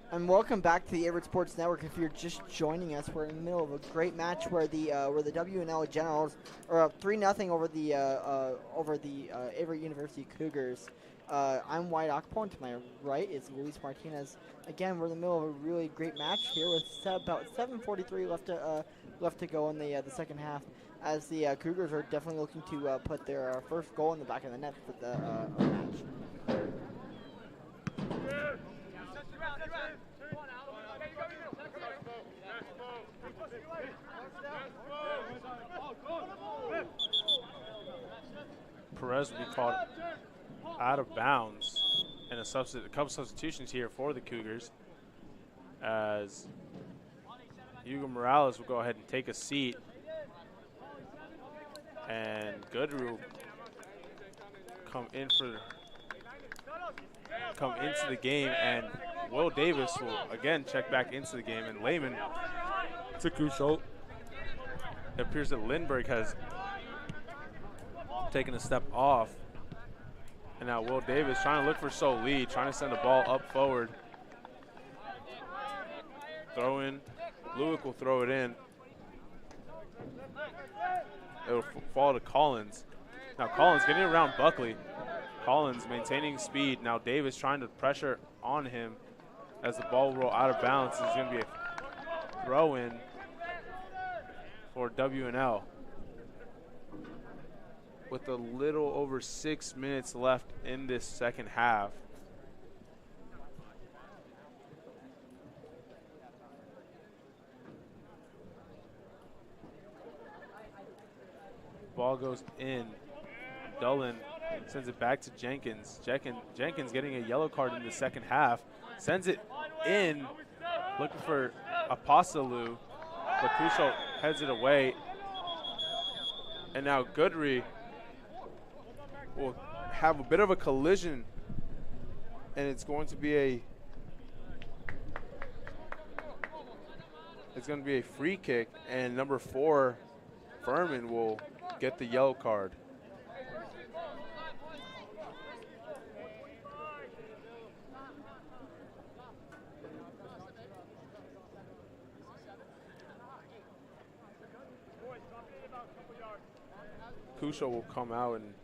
And welcome back to the Averett Sports Network. If you're just joining us, we're in the middle of a great match where the W&L Generals are up 3-0 over the Averett University Cougars. I'm Wyatt Akpo, and to my right is Luis Martinez. Again, we're in the middle of a really great match here with about 7:43 left to go in the second half, as the Cougars are definitely looking to put their first goal in the back of the net for the match. Perez will be called out of bounds, and a couple substitutions here for the Cougars, as Hugo Morales will go ahead and take a seat, and Goodry will come into the game, and Will Davis will again check back into the game, and Lehman to Kuschel. It appears that Lindbergh has taken a step off, and now Will Davis trying to look for Lee, trying to send the ball up forward. Throw in. Lewick will throw it in. It will fall to Collins. Now Collins getting around Buckley. Collins maintaining speed. Now Davis trying to pressure on him as the ball will roll out of bounds. It's going to be a throw in for W&L. With a little over 6 minutes left in this second half. Ball goes in. Dullen sends it back to Jenkins. Jenkins getting a yellow card in the second half. Sends it in, looking for Apostolou, but Kuschel heads it away. And now Goodry will have a bit of a collision, and it's going to be a free kick, and number 4 Furman will get the yellow card. Kuschel will come out and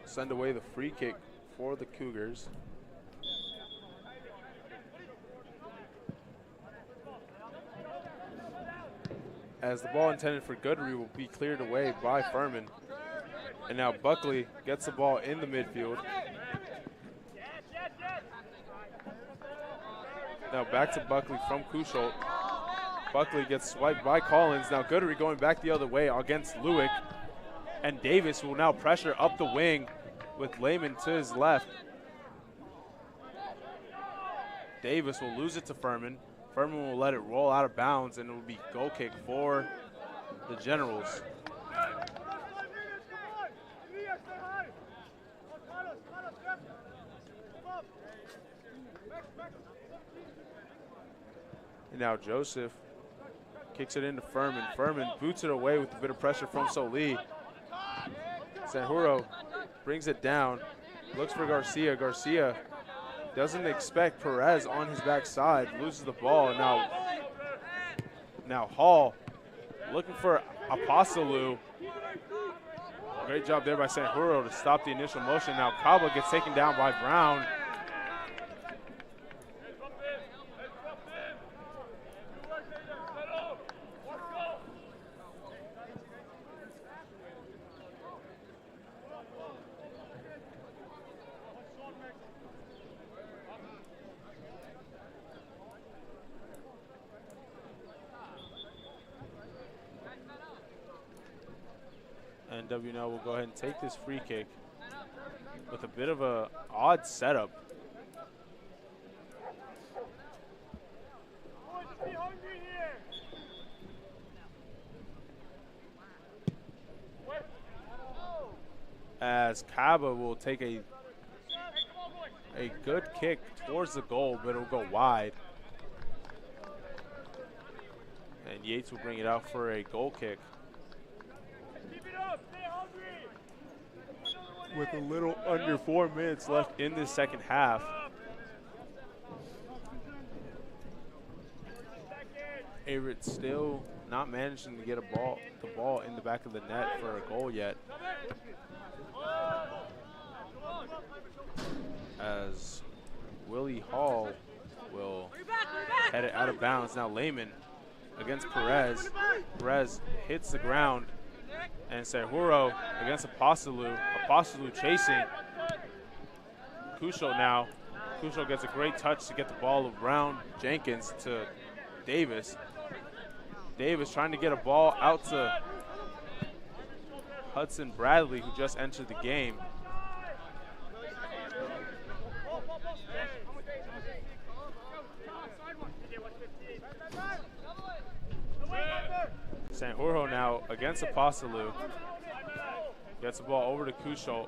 send away the free kick for the Cougars. As the ball intended for Goodry will be cleared away by Furman. And now Buckley gets the ball in the midfield. Now back to Buckley from Kuschel. Buckley gets swiped by Collins. Now Goodry going back the other way against Lewick. And Davis will now pressure up the wing with Lehman to his left. Davis will lose it to Furman. Furman will let it roll out of bounds, and it will be goal kick for the Generals. And now Joseph kicks it into Furman. Furman boots it away with a bit of pressure from Solie. Sanjuro brings it down, looks for Garcia. Garcia doesn't expect Perez on his backside, loses the ball, and now Hall looking for Apostolou. Great job there by Sanjuro to stop the initial motion. Now Cabo gets taken down by Brown. IWNL will go ahead and take this free kick with a bit of a odd setup. As Kaba will take a good kick towards the goal, but it'll go wide. And Yates will bring it out for a goal kick. With a little under 4 minutes left in the second half. Averett still not managing to get the ball in the back of the net for a goal yet. As Willie Hall will head it out of bounds. Now Lehman against Perez. Perez hits the ground, and Sanjuro against Apostolou. Apostolou chasing. Cushel now. Cushel gets a great touch to get the ball around Jenkins to Davis. Davis trying to get a ball out to Hudson Bradley, who just entered the game. Sanjuro now against Apostolou. Gets the ball over to Cushel.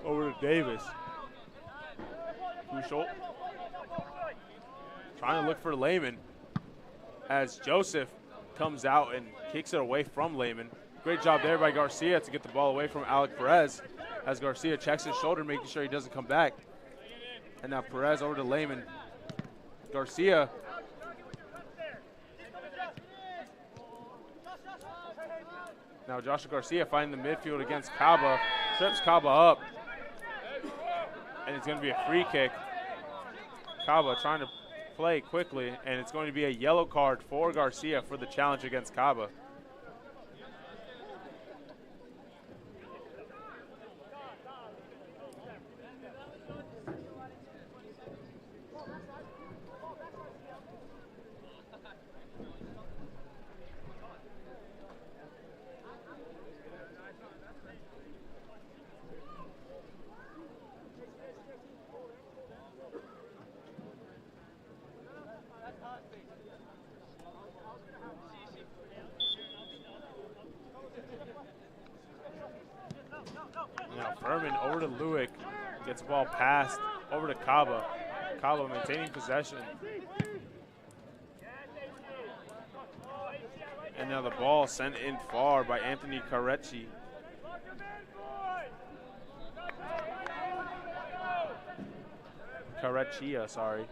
Over to Davis. Cushel trying to look for Lehman as Joseph comes out and kicks it away from Lehman. Great job there by Garcia to get the ball away from Alec Perez as Garcia checks his shoulder, making sure he doesn't come back. And now Perez over to Lehman. Garcia. Now Joshua Garcia finding the midfield against Kaba. Trips Kaba up. And it's going to be a free kick. Kaba trying to play quickly, and it's going to be a yellow card for Garcia for the challenge against Kaba. Now Furman over to Lewick, gets the ball passed over to Kaba. Kaba maintaining possession. And now the ball sent in far by Anthony Carecci. Careccia, sorry.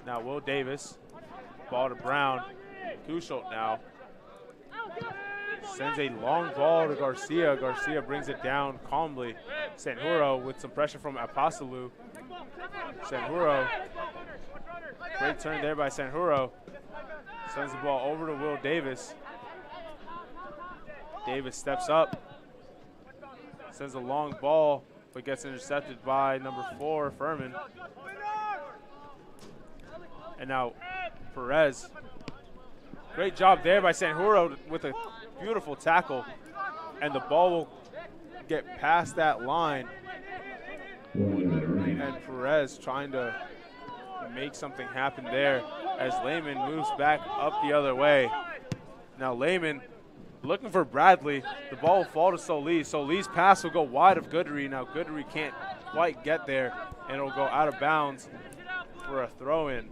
Now Will Davis, ball to Brown. Kuschelt now. Sends a long ball to Garcia. Garcia brings it down calmly. Sanjuro with some pressure from Apostolou. Sanjuro. Great turn there by Sanjuro. Sends the ball over to Will Davis. Davis steps up. Sends a long ball, but gets intercepted by number 4, Furman. And now Perez. Great job there by Sanjuro with a beautiful tackle, and the ball will get past that line. And Perez trying to make something happen there as Lehman moves back up the other way. Now Lehman looking for Bradley. The ball will fall to Solis. Solis' pass will go wide of Goodery. Now Goodery can't quite get there, and it'll go out of bounds for a throw-in.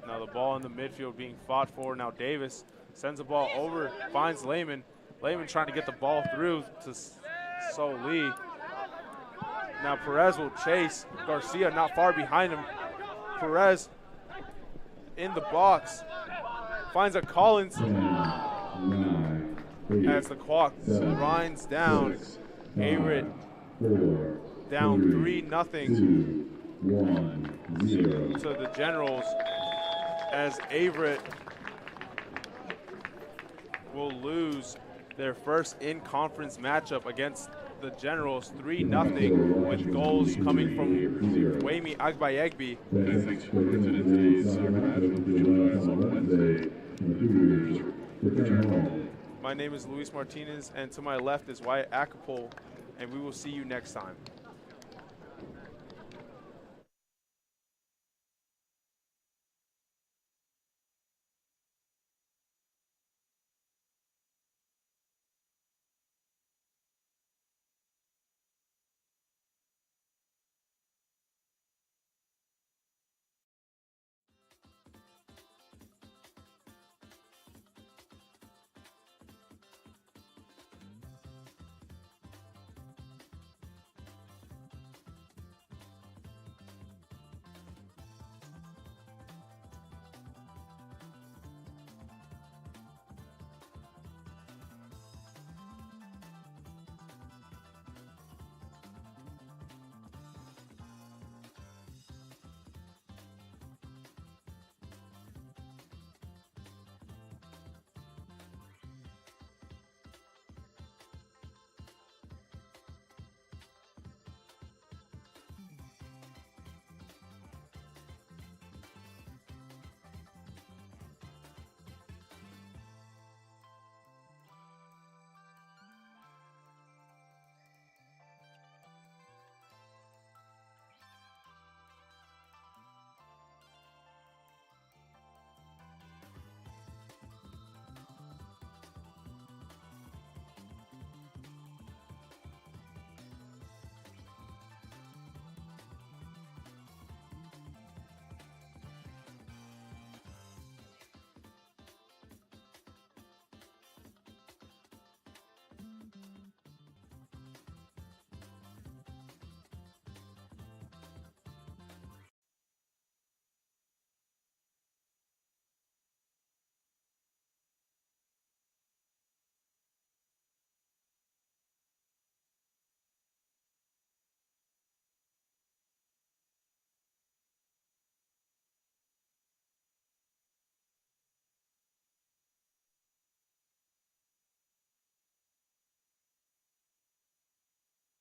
Now the ball in the midfield being fought for. Now Davis sends the ball over, finds Lehman. Lehman trying to get the ball through to Soli. Now Perez will chase. Garcia not far behind him. Perez in the box. Finds a Collins. As the clock winds down. Averett down 3-0 to the Generals. As Averett will lose their first in-conference matchup against the Generals 3-0 with goals coming from Waymi Agbayegbi. Thanks for today's soccer match with the Giants on Wednesday. And the Cougars return home. My name is Luis Martinez, and to my left is Wyatt Acapole, and we will see you next time.